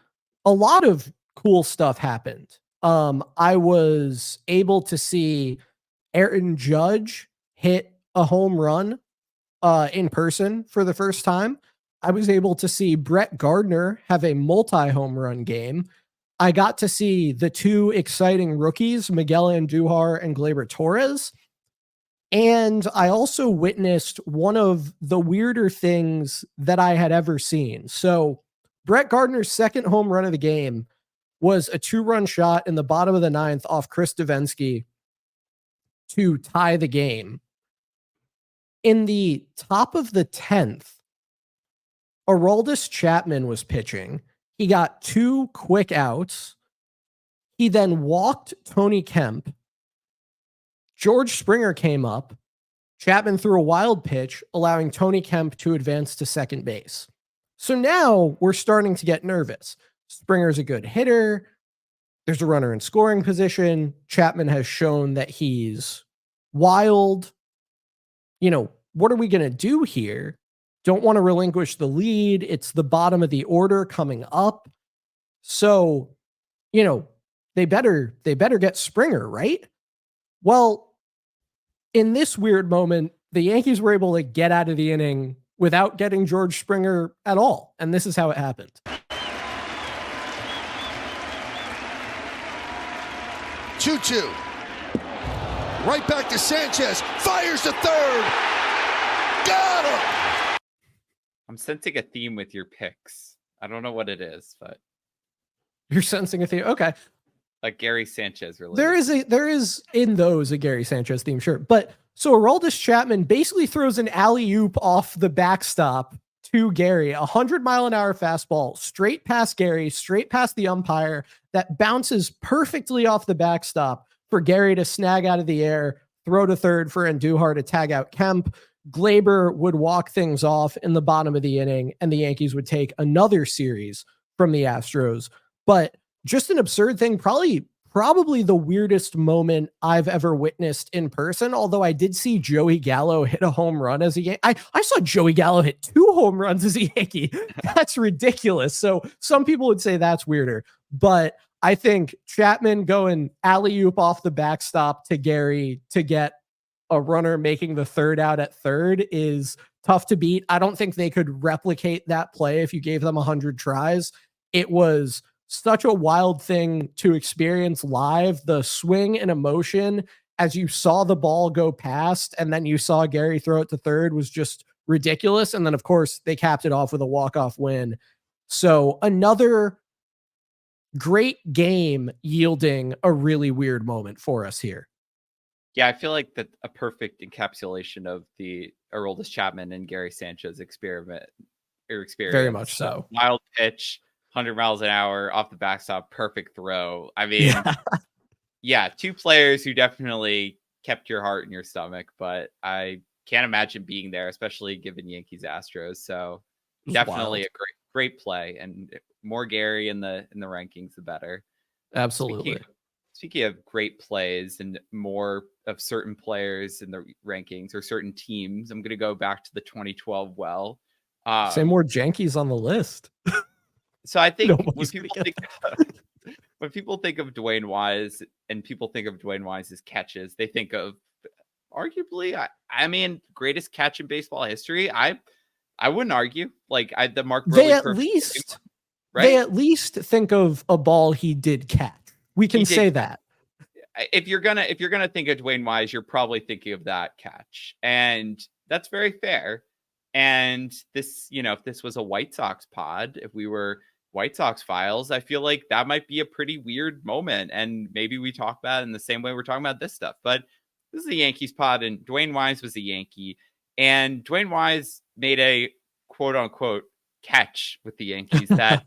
a lot of cool stuff happened. I was able to see Aaron Judge hit a home run in person for the first time. I was able to see Brett Gardner have a multi-home run game. I got to see the 2 exciting rookies, Miguel Andujar and Gleyber Torres. And I also witnessed one of the weirder things that I had ever seen. So Brett Gardner's second home run of the game was a 2-run shot in the bottom of the 9th off Chris Davinsky to tie the game. In the top of the 10th, Aroldis Chapman was pitching. He got 2 quick outs. He then walked Tony Kemp. George Springer came up. Chapman threw a wild pitch, allowing Tony Kemp to advance to second base. So now we're starting to get nervous. Springer's a good hitter. There's a runner in scoring position. Chapman has shown that he's wild. You know, what are we going to do here? Don't want to relinquish the lead. It's the bottom of the order coming up. So, you know, they better get Springer, right? Well, in this weird moment, the Yankees were able to get out of the inning without getting George Springer at all. And this is how it happened. 2-2. Right back to Sanchez. Fires to third. Got him. I'm sensing a theme with your picks. I don't know what it is, but You're sensing a theme. Okay. like Gary Sanchez related. There is in those a Gary Sanchez theme, sure. But so Aroldis Chapman basically throws an alley-oop off the backstop to Gary, 100-mile-an-hour fastball, straight past Gary, straight past the umpire, that bounces perfectly off the backstop for Gary to snag out of the air, throw to third for Andujar to tag out Kemp. Gleyber would walk things off in the bottom of the inning, and the Yankees would take another series from the Astros. But just an absurd thing, probably the weirdest moment I've ever witnessed in person, although I did see Joey Gallo hit a home run as a Yankee. I saw Joey Gallo hit 2 home runs as a Yankee. That's ridiculous. So some people would say that's weirder, but I think Chapman going alley-oop off the backstop to Gary to get a runner making the third out at third is tough to beat. I don't think they could replicate that play if you gave them 100 tries. It was such a wild thing to experience live. The swing and emotion as you saw the ball go past and then you saw Gary throw it to third was just ridiculous. And then, of course, they capped it off with a walk-off win. So another great game yielding a really weird moment for us here. Yeah, I feel like that's a perfect encapsulation of the Aroldis Chapman and Gary Sanchez experience. Very much so. Wild pitch, 100 miles an hour off the backstop, perfect throw. I mean, yeah, 2 players who definitely kept your heart in your stomach, but I can't imagine being there, especially given Yankees Astros. So definitely a great play, and more Gary in the rankings, the better. Absolutely. speaking of great plays and more of certain players in the rankings or certain teams, I'm going to go back to the 2012 well. Say more Yankees on the list. So I think Nobody's when people think of Dwayne Wise and people think of Dwayne Wise's catches, they think of arguably, I mean, greatest catch in baseball history. I wouldn't argue. Like the Mark They Burley at least think of a ball he did catch. We can say that. If you're gonna think of Dwayne Wise, you're probably thinking of that catch, and that's very fair. And this, if this was a White Sox pod, if we were White Sox files, I feel like that might be a pretty weird moment, and maybe we talk about it in the same way we're talking about this stuff. But this is a Yankees pod, and Dwayne Wise was a Yankee, and Dwayne Wise made a quote unquote catch with the Yankees that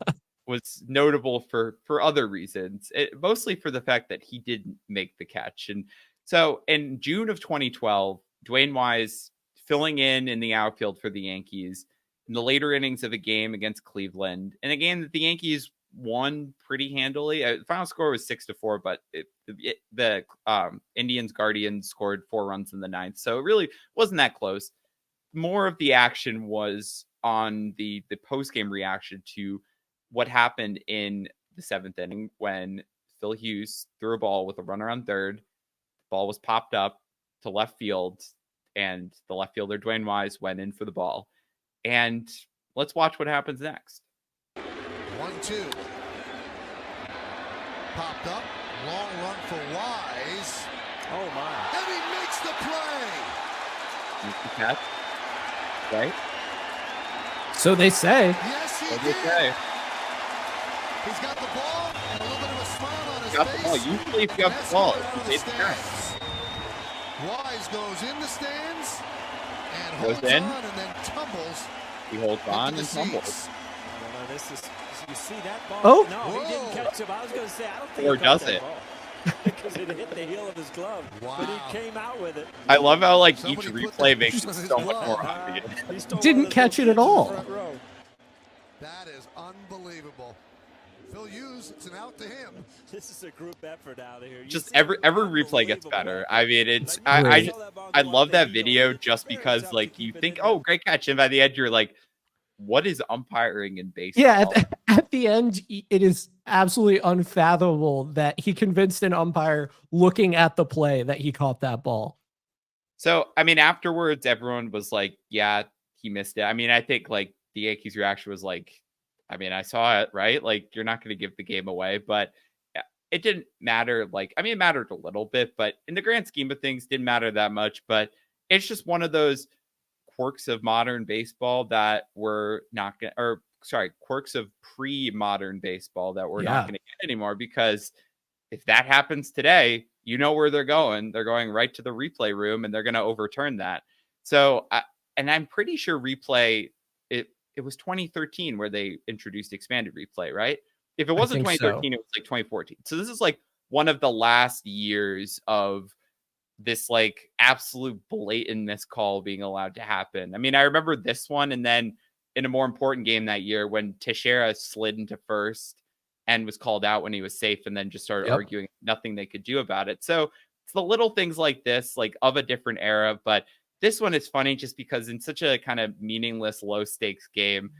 was notable for other reasons, mostly for the fact that he didn't make the catch. And so in June of 2012, Dwayne Wise filling in the outfield for the Yankees in the later innings of a game against Cleveland, in a game that the Yankees won pretty handily. The final score was 6-4, but the Indians Guardians scored 4 runs in the ninth, so it really wasn't that close. More of the action was on the post-game reaction to what happened in the 7th inning when Phil Hughes threw a ball with a runner on third. The ball was popped up to left field, and the left fielder Dwayne Wise went in for the ball. And let's watch what happens next. 1-2. Popped up. Long run for Wise. Oh, my. And he makes the play. Catch. Right? So they say. Yes, he did. He's got the ball and a little bit of a smile on his Got face. the ball. Usually if you got the ball, you made the catch. Wise goes in the stands and Goes holds in. on and then tumbles. He holds on into and the tumbles. seats. No, this is, you see that ball? Oh. No, he didn't catch him. I was going to say, I don't think Or he caught does that it? ball. Because it hit the heel of his glove. Wow. But he came out with it. I love how each Somebody put replay that makes it on his so much glove. more obvious. He stole Didn't one of catch those it at hits in the all. front row. That is unbelievable. Phil Hughes, it's an out to him. This is a group effort out here. You Just see every the replay gets unbelievable better. effort. I mean, it's Like, I you just saw that ball I go off love the that heel. video It's just very because tough to like keep you it think, in oh, there. great catch, and by the end you're like, what is umpiring in baseball? Yeah, at the end, it is absolutely unfathomable that he convinced an umpire looking at the play that he caught that ball. So, I mean, afterwards, everyone was like, yeah, he missed it. I mean, I think like the Yankees' reaction was like, I mean, I saw it, right? Like, you're not going to give the game away, but it didn't matter. Like, I mean, it mattered a little bit, but in the grand scheme of things, didn't matter that much. But it's just one of those quirks of modern baseball that we're not going to, or sorry, quirks of pre-modern baseball that we're not going to get anymore, because if that happens today, you know where they're going. They're going right to the replay room and they're going to overturn that. So, and I'm pretty sure replay, it was 2013 where they introduced expanded replay, right? If it wasn't 2013, it was like 2014. So this is like one of the last years of this like absolute blatant miscall being allowed to happen. I mean, I remember this one, and then in a more important game that year when Teixeira slid into first and was called out when he was safe, and then just started arguing nothing they could do about it. So it's the little things like this, like of a different era. But this one is funny just because in such a kind of meaningless, low stakes game,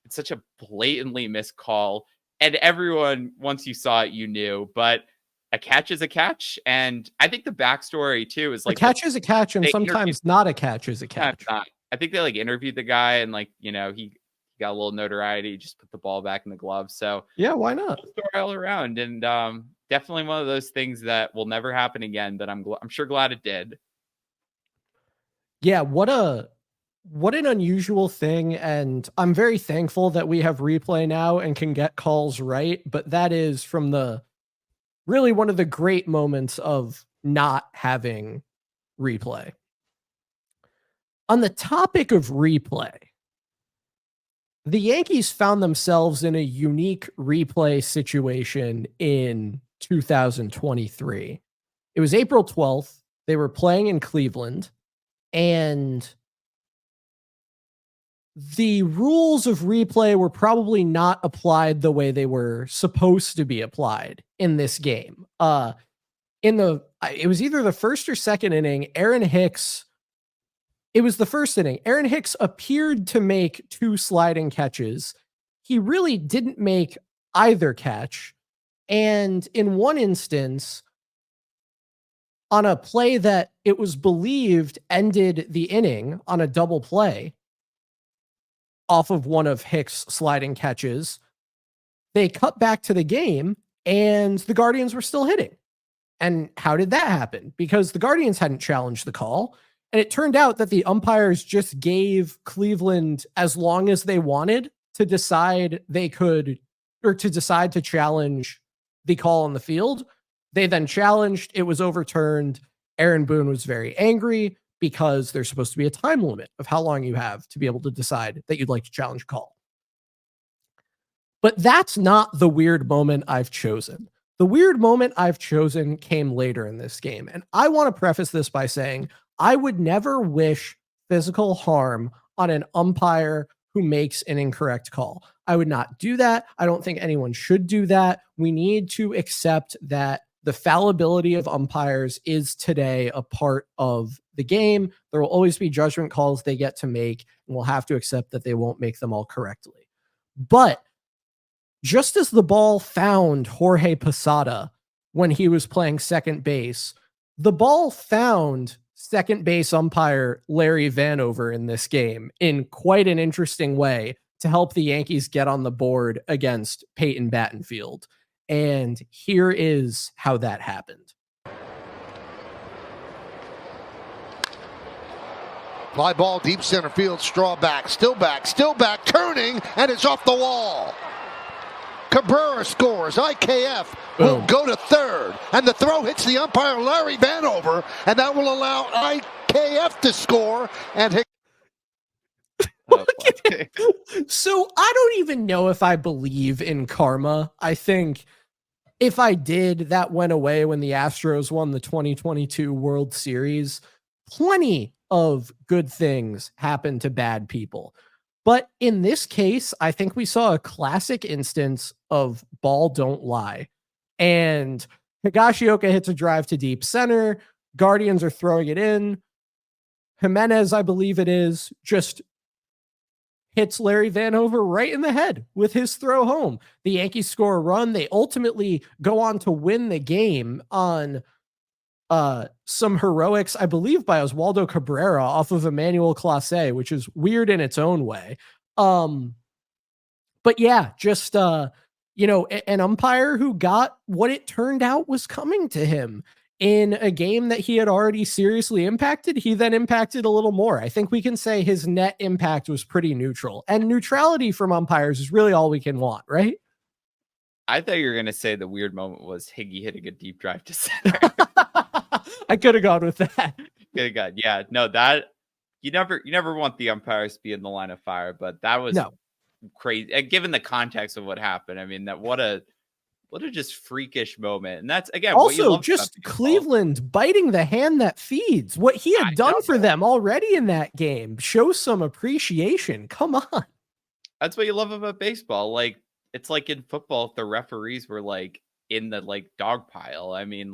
it's such a blatantly missed call. And everyone, once you saw it, you knew. But a catch is a catch. And I think the backstory too is like a catch is a catch, and sometimes not a catch is a catch. I think they like interviewed the guy, and like, you know, he got a little notoriety, just put the ball back in the glove. So yeah, why not? Story all around, and definitely one of those things that will never happen again. But I'm sure glad it did. Yeah, what an unusual thing, and I'm very thankful that we have replay now and can get calls right. But that is from the really one of the great moments of not having replay. On the topic of replay, the Yankees found themselves in a unique replay situation in 2023. It was April 12th. They were playing in Cleveland, and the rules of replay were probably not applied the way they were supposed to be applied in this game. it was either the first or second inning, Aaron Hicks, it was the first inning. Aaron Hicks appeared to make 2 sliding catches. He really didn't make either catch. And in one instance, on a play that it was believed ended the inning on a double play off of one of Hicks' sliding catches, they cut back to the game and the Guardians were still hitting. And how did that happen? Because the Guardians hadn't challenged the call. And it turned out that the umpires just gave Cleveland as long as they wanted to decide they could, or to decide to challenge the call on the field. They then challenged, it was overturned. Aaron Boone was very angry because there's supposed to be a time limit of how long you have to be able to decide that you'd like to challenge a call. But that's not the weird moment I've chosen. The weird moment I've chosen came later in this game. And I want to preface this by saying I would never wish physical harm on an umpire who makes an incorrect call. I would not do that. I don't think anyone should do that. We need to accept that the fallibility of umpires is today a part of the game. There will always be judgment calls they get to make, and we'll have to accept that they won't make them all correctly. But just as the ball found Jorge Posada when he was playing second base, the ball found second base umpire Larry Vanover in this game in quite an interesting way to help the Yankees get on the board against Peyton Battenfield. And here is how that happened. Fly ball deep center field, Straw back, still back, turning, and it's off the wall. Cabrera scores. IKF will go to third, and the throw hits the umpire Larry Vanover, and that will allow IKF to score and hit. So I don't even know if I believe in karma. I think if I did, that went away when the Astros won the 2022 World Series. Plenty of good things happen to bad people. But in this case, I think we saw a classic instance of ball don't lie. And Higashioka hits a drive to deep center. Guardians are throwing it in. Jimenez, I believe it is, just hits Larry Vanover right in the head with his throw home. The Yankees score a run. They ultimately go on to win the game on some heroics, I believe, by Oswaldo Cabrera off of Emmanuel Clase, which is weird in its own way. But yeah, just, an umpire who got what it turned out was coming to him in a game that he had already seriously impacted. He then impacted a little more. I think we can say his net impact was pretty neutral, and neutrality from umpires is really all we can want, right? I thought you were going to say the weird moment was Higgy hitting a deep drive to center. I could have gone with that. Yeah, no, that you never want the umpires to be in the line of fire, but that was crazy. Given the context of what happened, I mean, what a just freakish moment. And that's, again, also what you love just Cleveland biting the hand that feeds. What he had done for them already in that game. Show some appreciation. Come on. That's what you love about baseball. Like, it's like in football, if the referees were like in the dog pile. I mean,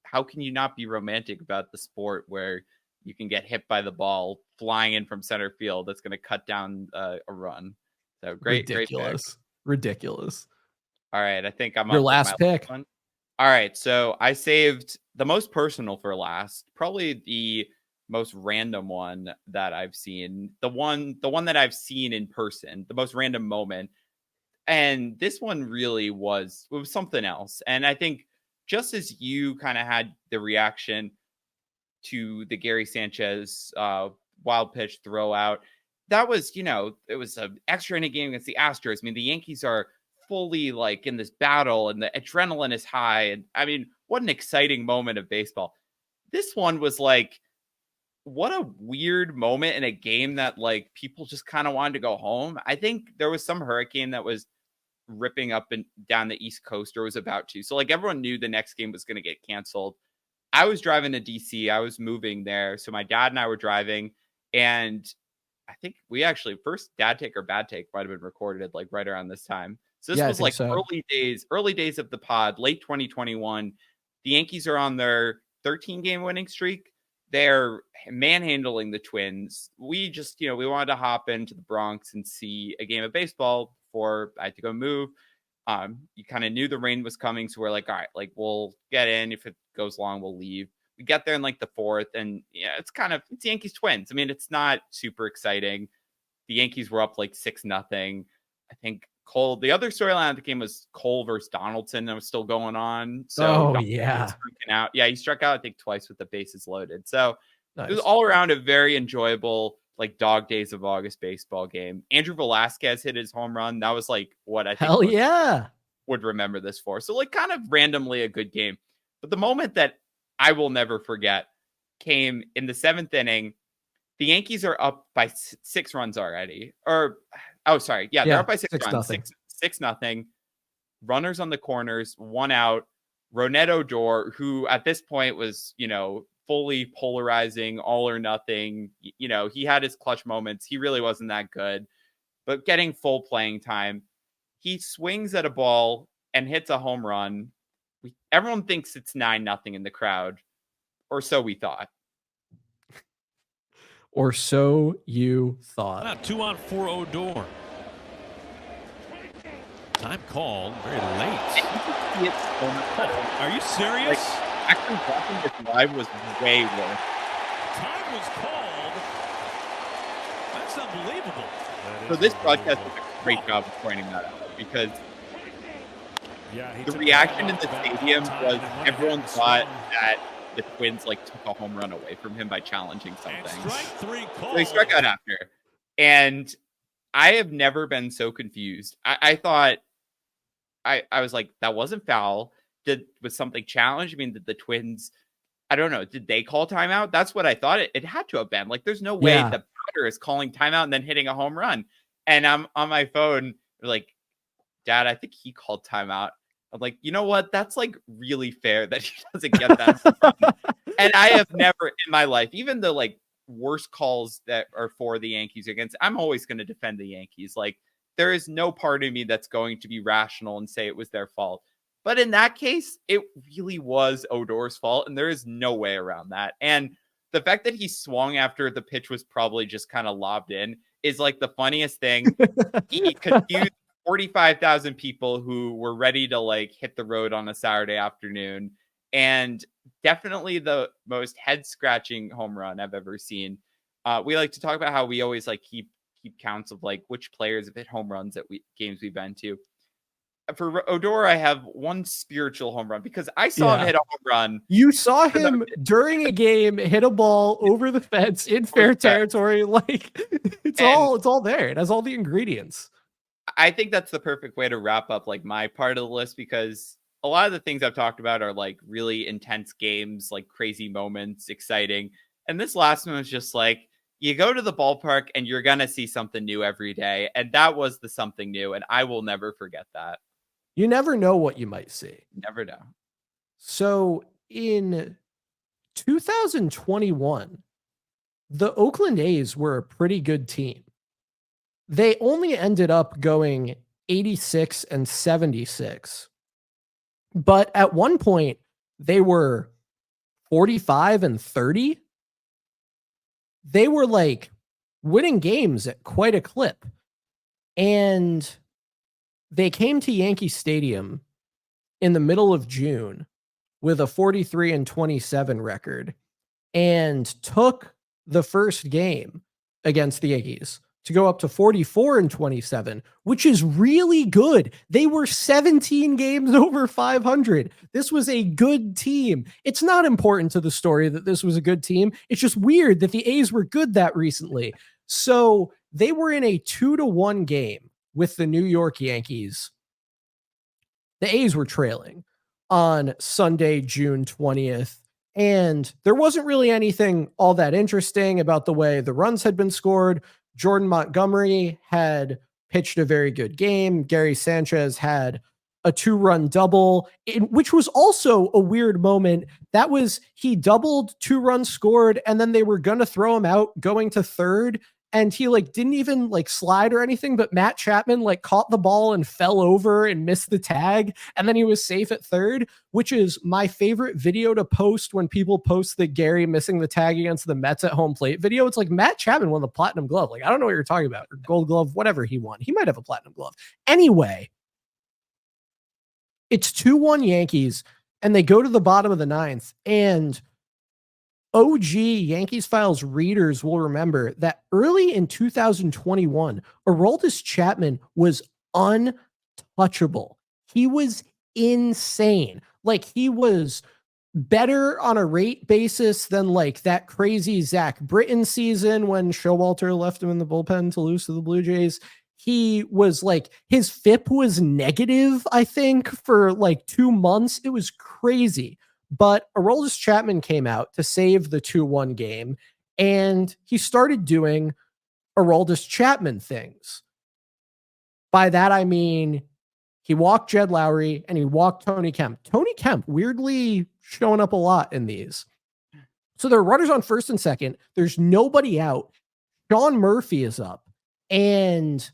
how can you not be romantic about the sport where you can get hit by the ball flying in from center field that's going to cut down a run? So great, ridiculous. All right, I think I'm your up last with my pick. Last one. All right, so I saved the most personal for last, probably the most random one that I've seen, the one that I've seen in person, the most random moment. And this one really was something else. And I think just as you kind of had the reaction to the Gary Sanchez wild pitch throwout, that was, it was an extra inning game against the Astros. I mean, the Yankees are fully in this battle and the adrenaline is high. And I mean, what an exciting moment of baseball. This one was what a weird moment in a game that people just kind of wanted to go home. I think there was some hurricane that was ripping up and down the East Coast, or was about to. So everyone knew the next game was going to get canceled. I was driving to DC. I was moving there. So my dad and I were driving, and I think we actually first dad take or bad take might've been recorded right around this time. So this was early days of the pod, late 2021. The Yankees are on their 13-game winning streak. They're manhandling the Twins. We just, we wanted to hop into the Bronx and see a game of baseball before I had to go move. You kind of knew the rain was coming, so we're like, all right, like we'll get in. If it goes long, we'll leave. We get there in like the fourth, and it's Yankees Twins. I mean, it's not super exciting. The Yankees were up like 6-0. I think Cole, the other storyline of the game was Cole versus Donaldson that was still going on. So out. Yeah, he struck out, I think, twice with the bases loaded. So It was all around a very enjoyable, like, dog days of August baseball game. Andrew Velasquez hit his home run. That was like what I think would remember this for. So like kind of randomly a good game. But the moment that I will never forget came in the 7th inning. The Yankees are up by 6 runs already. They're up by 6 runs. 6-0. Runners on the corners, 1 out. Rougned Odor, who at this point was, fully polarizing, all or nothing. He had his clutch moments. He really wasn't that good, but getting full playing time. He swings at a ball and hits a home run. Everyone thinks it's 9-0 in the crowd, or so we thought. Or so you thought. Wow, 2 on for Odor. Time called very late. Are you serious? Actually, watching this live was way worse. Time was called. That's unbelievable. So this broadcast did a great job of pointing that out, because the reaction in the stadium was everyone thought that the Twins took a home run away from him by challenging something. So he struck out after. And I have never been so confused. I thought, I was like, that wasn't foul. Was something challenged? I mean, did the Twins, I don't know, did they call timeout? That's what I thought it had to have been. Like, there's no way the batter is calling timeout and then hitting a home run. And I'm on my phone, like, Dad, I think he called timeout. I'm like, you know what? That's like really fair that he doesn't get that. And I have never in my life, even the like worst calls that are for the Yankees against, I'm always going to defend the Yankees. Like, there is no part of me that's going to be rational and say it was their fault. But in that case, it really was Odor's fault, and there is no way around that. And the fact that he swung after the pitch was probably just kind of lobbed in is like the funniest thing. He confused 45,000 people who were ready to like hit the road on a Saturday afternoon, and definitely the most head-scratching home run I've ever seen. We like to talk about how we always like keep counts of like which players have hit home runs at games we've been to. For Odor, I have one spiritual home run because I saw him hit a home run. You saw him during a game hit a ball over the fence in fair territory. Like, it's all there. It has all the ingredients. I think that's the perfect way to wrap up like my part of the list, because a lot of the things I've talked about are like really intense games, like crazy moments, exciting. And this last one was just like, you go to the ballpark and you're going to see something new every day. And that was the something new. And I will never forget that. You never know what you might see. Never know. So in 2021, the Oakland A's were a pretty good team. They only ended up going 86-76. But at one point, they were 45-30. They were like winning games at quite a clip. And they came to Yankee Stadium in the middle of June with a 43-27 record and took the first game against the Yankees to go up to 44-27, which is really good. They were 17 games over 500. This was a good team. It's not important to the story that this was a good team. It's just weird that the A's were good that recently. So they were in a 2-1 game with the New York Yankees. The A's were trailing on Sunday, June 20th. And there wasn't really anything all that interesting about the way the runs had been scored. Jordan Montgomery had pitched a very good game. Gary Sanchez had a 2-run double, which was also a weird moment. That was, he doubled, 2 runs scored, and then they were going to throw him out going to third. and he like didn't even like slide or anything, but Matt Chapman like caught the ball and fell over and missed the tag, and then he was safe at third, which is my favorite video to post when people post the Gary missing the tag against the Mets at home plate video. It's like Matt Chapman won the platinum glove. Like, I don't know what you're talking about, or gold glove, whatever he won. He might have a platinum glove. Anyway, it's 2-1 Yankees, and they go to the bottom of the ninth, and OG Yankees Files readers will remember that early in 2021, Aroldis Chapman was untouchable. He was insane. Like, he was better on a rate basis than like that crazy Zach Britton season when Showalter left him in the bullpen to lose to the Blue Jays. He was like, his FIP was negative, I think, for like 2 months. It was crazy. But Aroldis Chapman came out to save the 2-1 game, and he started doing Aroldis Chapman things. By that, I mean, he walked Jed Lowry and he walked Tony Kemp. Tony Kemp weirdly showing up a lot in these. So there are runners on first and second. There's nobody out. Sean Murphy is up, and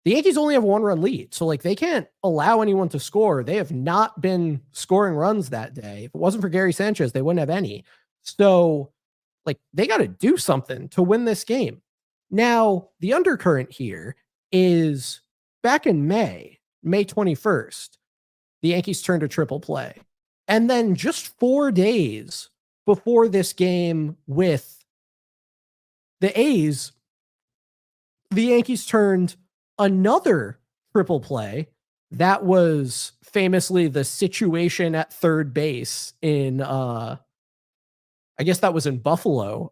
the Yankees only have 1-run lead. So like, they can't allow anyone to score. They have not been scoring runs that day. If it wasn't for Gary Sanchez, they wouldn't have any. So like, they got to do something to win this game. Now, the undercurrent here is back in May 21st, the Yankees turned a triple play. And then just 4 days before this game with the A's, the Yankees turned another triple play. That was famously the situation at third base in, I guess that was in Buffalo,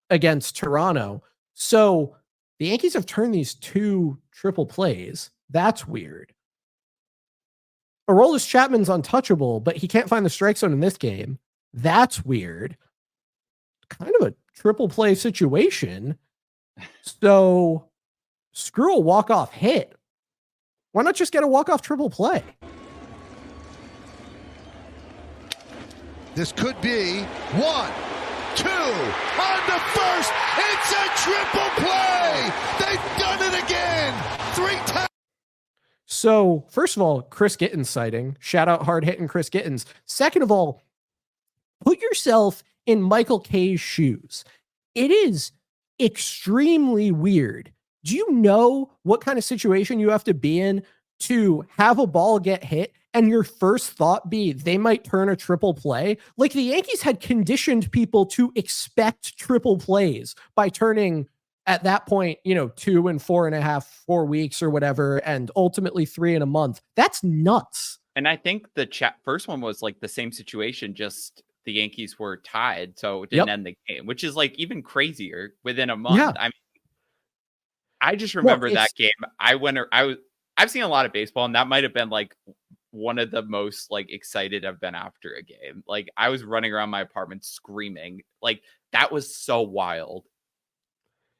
against Toronto. So the Yankees have turned these 2 triple plays. That's weird. Aroldis Chapman's untouchable, but he can't find the strike zone in this game. That's weird. Kind of a triple play situation. So screw a walk-off hit. Why not just get a walk-off triple play? This could be 1, 2, on the first. It's a triple play. They've done it again. 3 times. So first of all, Chris Gittins sighting. Shout out hard hitting Chris Gittins. Second of all, put yourself in Michael Kay's shoes. It is extremely weird. Do you know what kind of situation you have to be in to have a ball get hit and your first thought be they might turn a triple play? Like, the Yankees had conditioned people to expect triple plays by turning, at that point, 2 and 4 weeks or whatever, and ultimately 3 in a month. That's nuts. And I think the first one was like the same situation, just the Yankees were tied, so it didn't end the game, which is like even crazier within a month. Yeah. I mean, I just remember that game. I've seen a lot of baseball, and that might have been like one of the most like excited I've been after a game. Like, I was running around my apartment screaming. Like, that was so wild.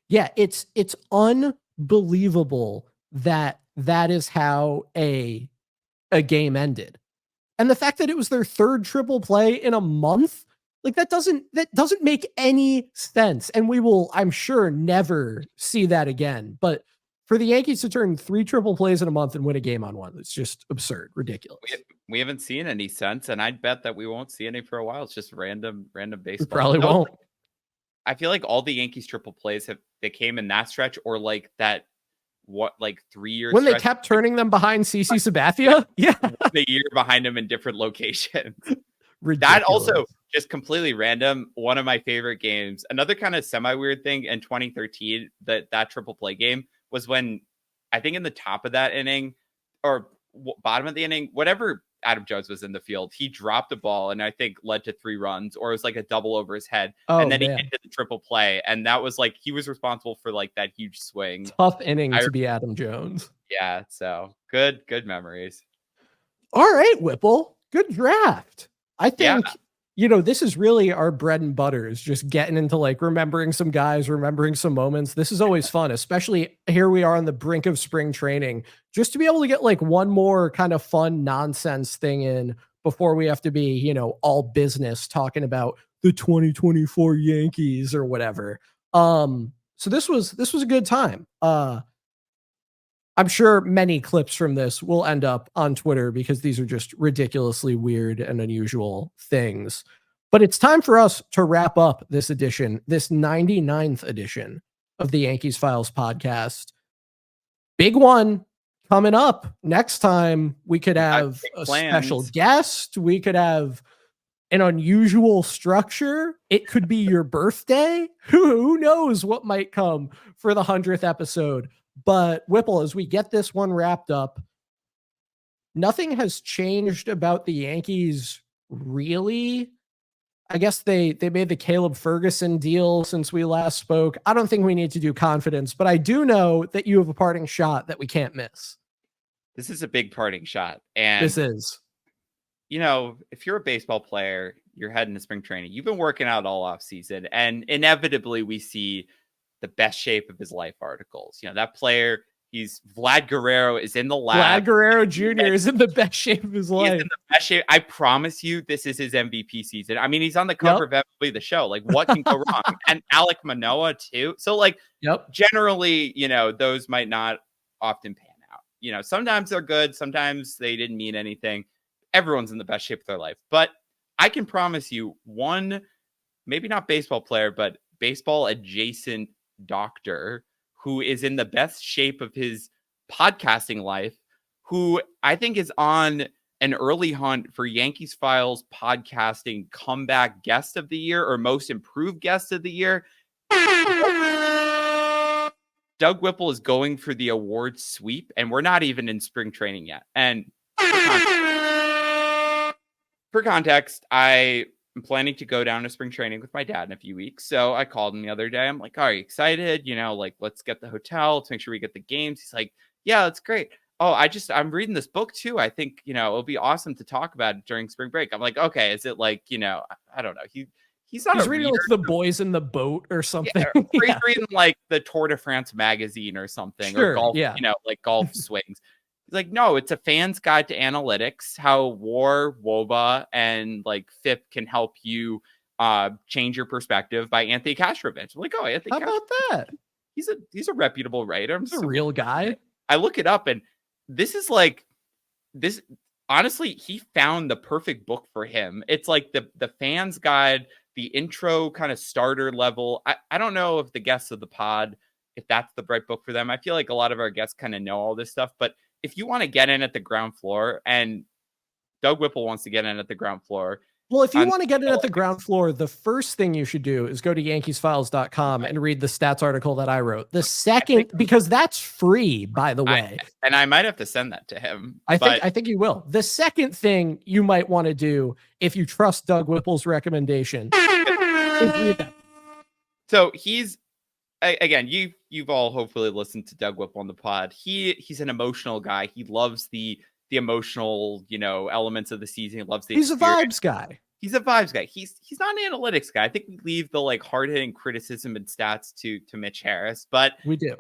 Yeah, it's unbelievable that is how a game ended. And the fact that it was their third triple play in a month, like, that doesn't make any sense. And we will, I'm sure, never see that again. But for the Yankees to turn 3 triple plays in a month and win a game on one, it's just absurd, ridiculous. We haven't seen any since, and I'd bet that we won't see any for a while. It's just random baseball. We probably won't. I feel like all the Yankees triple plays they came in that stretch, or like that, 3 years when they kept turning them behind CC Sabathia. Yeah, the year behind him in different locations. Ridiculous. That also just completely random. One of my favorite games, another kind of semi-weird thing in 2013, that triple play game was when, I think in the top of that inning or bottom of the inning, whatever Adam Jones was in the field, he dropped the ball and I think led to 3 runs, or it was like a double over his head. And then he hit the triple play. And that was like, he was responsible for like that huge swing. Tough inning to be Adam Jones. Yeah. So good memories. All right, Whipple. Good draft. I think, this is really our bread and butter, is just getting into like remembering some guys, remembering some moments. This is always fun, especially here we are on the brink of spring training, just to be able to get like one more kind of fun nonsense thing in before we have to be, all business talking about the 2024 Yankees or whatever. So this was a good time. I'm sure many clips from this will end up on Twitter because these are just ridiculously weird and unusual things. But it's time for us to wrap up this edition, this 99th edition of the Yankees Files podcast. Big one coming up next time. We could have a special guest. We could have an unusual structure. It could be your birthday. Who knows what might come for the 100th episode. But Whipple, as we get this one wrapped up, nothing has changed about the Yankees, really. I guess they made the Caleb Ferguson deal since we last spoke. I don't think we need to do confidence, but I do know that you have a parting shot that we can't miss. This is a big parting shot. And this is, if you're a baseball player, you're heading to spring training. You've been working out all off season, and inevitably we see the best shape of his life articles. That player, Vlad Guerrero is in the lab. Vlad Guerrero Jr. is in the best shape of his life. He's in the best shape. I promise you, this is his MVP season. I mean, he's on the cover of MLB The Show. Like, what can go wrong? And Alek Manoah too. So, generally, those might not often pan out. Sometimes they're good. Sometimes they didn't mean anything. Everyone's in the best shape of their life. But I can promise you, one, maybe not baseball player, but baseball adjacent doctor who is in the best shape of his podcasting life, who I think is on an early hunt for Yankees Files podcasting comeback guest of the year or most improved guest of the year. Doug Whipple is going for the award sweep, and we're not even in spring training yet. And for context, I I'm planning to go down to spring training with my dad in a few weeks. So I called him the other day. I'm like, are you excited? Let's get the hotel to make sure we get the games. He's like, yeah, that's great. Oh, I'm reading this book too. I think, it'll be awesome to talk about it during spring break. I'm like, okay, is it I don't know. He's not He's reading like The Boys in the Boat or something. Yeah, he's reading like the Tour de France magazine or something, sure, or golf, yeah. Golf swings. He's like, no, it's a fan's guide to analytics, how WAR, WOBA, and FIP can help you change your perspective by Anthony Kastrovich. I'm like, oh, Anthony, how about that? He's a reputable writer. He's a real guy. I look it up, and this is this. Honestly, he found the perfect book for him. It's like the fan's guide, the intro kind of starter level. I don't know if the guests of the pod, if that's the right book for them. I feel like a lot of our guests kind of know all this stuff, but if you want to get in at the ground floor, and Doug Whipple wants to get in at the ground floor. Well, if you want to get in at the ground floor, the first thing you should do is go to yankeesfiles.com and read the stats article that I wrote. The second, because that's free, by the way. And I might have to send that to him. I think you will. The second thing you might want to do, if you trust Doug Whipple's recommendation, is read that. So he's, again, you've all hopefully listened to Doug Whipple on the pod. He's an emotional guy. He loves the emotional, elements of the season. He loves the He's experience. A vibes guy. He's a vibes guy. He's not an analytics guy. I think we leave the hard-hitting criticism and stats to Mitch Harris. But we do.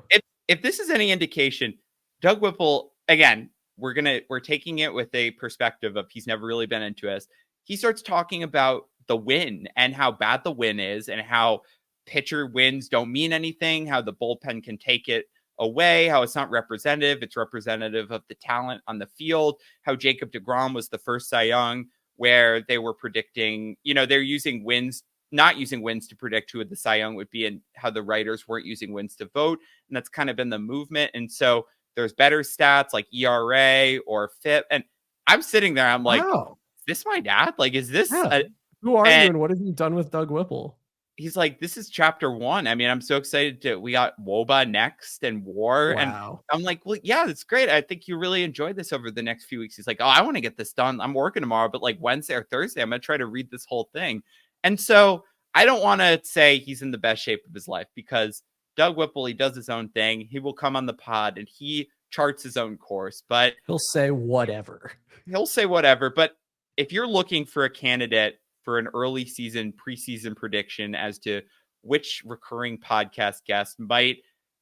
If this is any indication, Doug Whipple, again, we're taking it with a perspective of he's never really been into us. He starts talking about the win and how bad the win is and how pitcher wins don't mean anything, how the bullpen can take it away, how it's not representative. It's representative of the talent on the field, how Jacob deGrom was the first Cy Young, where they were predicting, they're using wins, not using wins to predict who the Cy Young would be, and how the writers weren't using wins to vote. And that's kind of been the movement. And so there's better stats like ERA or FIP. And I'm sitting there, I'm like, wow. Is this my dad? Is this? Yeah. Who are you and what have you done with Doug Whipple? He's like, this is chapter 1. I mean, I'm so excited we got WOBA next and WAR. Wow. And I'm like, well, yeah, that's great. I think you really enjoyed this over the next few weeks. He's like, oh, I want to get this done. I'm working tomorrow, but Wednesday or Thursday, I'm going to try to read this whole thing. And so I don't want to say he's in the best shape of his life, because Doug Whipple, he does his own thing. He will come on the pod and he charts his own course, but he'll say whatever. But if you're looking for a candidate for an early season, preseason prediction as to which recurring podcast guest might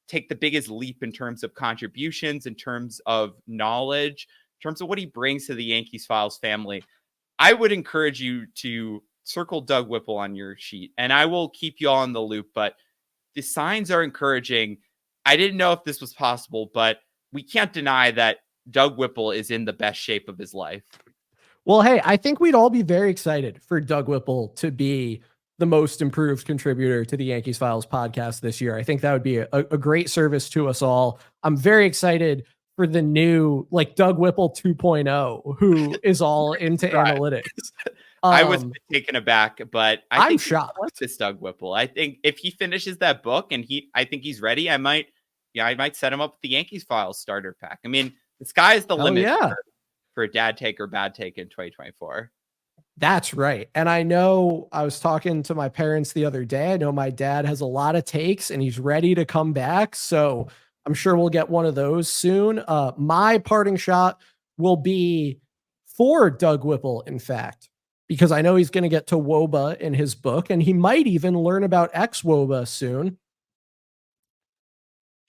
take the biggest leap in terms of contributions, in terms of knowledge, in terms of what he brings to the Yankees Files family, I would encourage you to circle Doug Whipple on your sheet, and I will keep you all in the loop. But the signs are encouraging. I didn't know if this was possible, but we can't deny that Doug Whipple is in the best shape of his life. Well, hey, I think we'd all be very excited for Doug Whipple to be the most improved contributor to the Yankees Files podcast this year. I think that would be a great service to us all. I'm very excited for the new, like, Doug Whipple 2.0, who is all into analytics. I was taken aback, but I'm shocked. This Doug Whipple. I think if he finishes that book and I think he's ready, I might set him up with the Yankees Files starter pack. I mean, the sky is the limit for a dad take or bad take in 2024. That's right. And I know I was talking to my parents the other day. I know my dad has a lot of takes and he's ready to come back. So I'm sure we'll get one of those soon. My parting shot will be for Doug Whipple, in fact, because I know he's going to get to WOBA in his book and he might even learn about ex-WOBA soon.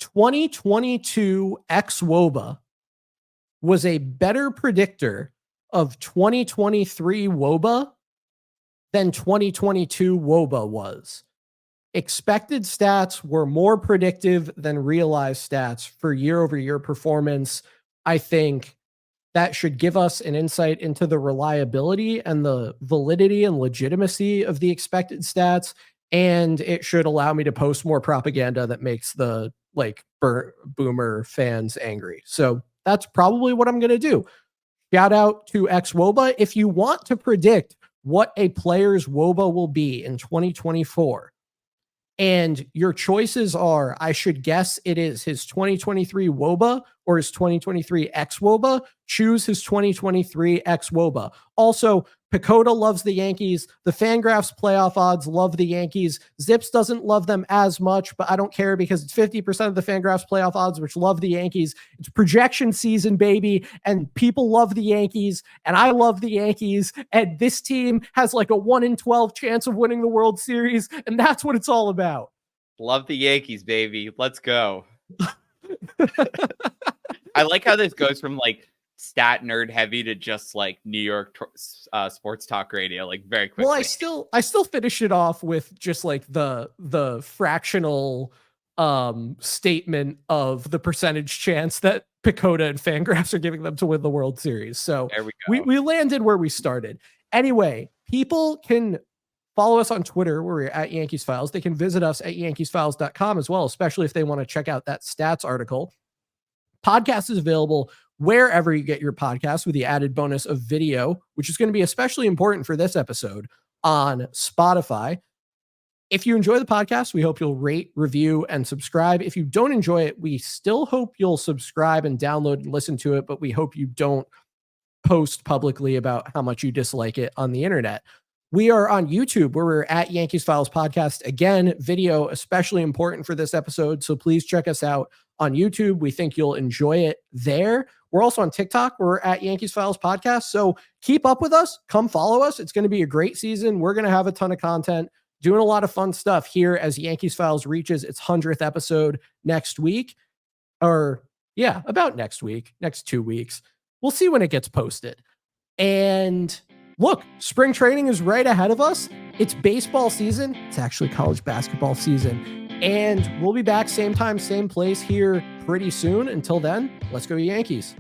2022 ex-WOBA was a better predictor of 2023 WOBA than 2022 WOBA was. Expected stats were more predictive than realized stats for year-over-year performance. I think that should give us an insight into the reliability and the validity and legitimacy of the expected stats. And it should allow me to post more propaganda that makes the boomer fans angry. So that's probably what I'm going to do. Shout out to ex-WOBA. If you want to predict what a player's WOBA will be in 2024, and your choices are, I should guess it is his 2023 WOBA or his 2023 ex-WOBA, choose his 2023 ex-WOBA. Also, Pacoda loves the Yankees. The Fangraphs playoff odds love the Yankees. Zips doesn't love them as much, but I don't care because it's 50% of the Fangraphs playoff odds, which love the Yankees. It's projection season, baby, and people love the Yankees, and I love the Yankees, and this team has like a 1 in 12 chance of winning the World Series, and that's what it's all about. Love the Yankees, baby. Let's go. I like how this goes from like stat nerd heavy to just like New York sports talk radio, like very quickly. Well, I still finish it off with just like the fractional statement of the percentage chance that Pacoda and Fangraphs are giving them to win the World Series. So there we go. We landed where we started. Anyway, people can follow us on Twitter where we're at Yankees Files. They can visit us at yankeesfiles.com as well, especially if they want to check out that stats article. Podcast is available wherever you get your podcasts with the added bonus of video, which is going to be especially important for this episode on Spotify. If you enjoy the podcast, we hope you'll rate, review, and subscribe. If you don't enjoy it, we still hope you'll subscribe and download and listen to it, but we hope you don't post publicly about how much you dislike it on the internet. We are on YouTube where we're at Yankees Files Podcast. Again, video especially important for this episode, so please check us out on YouTube. We think you'll enjoy it there. We're also on TikTok. We're at Yankees Files Podcast. So keep up with us. Come follow us. It's going to be a great season. We're going to have a ton of content, doing a lot of fun stuff here as Yankees Files reaches its 100th episode next week. About next week, next 2 weeks. We'll see when it gets posted. And look, spring training is right ahead of us. It's baseball season. It's actually college basketball season. And we'll be back same time, same place here pretty soon. Until then, let's go Yankees.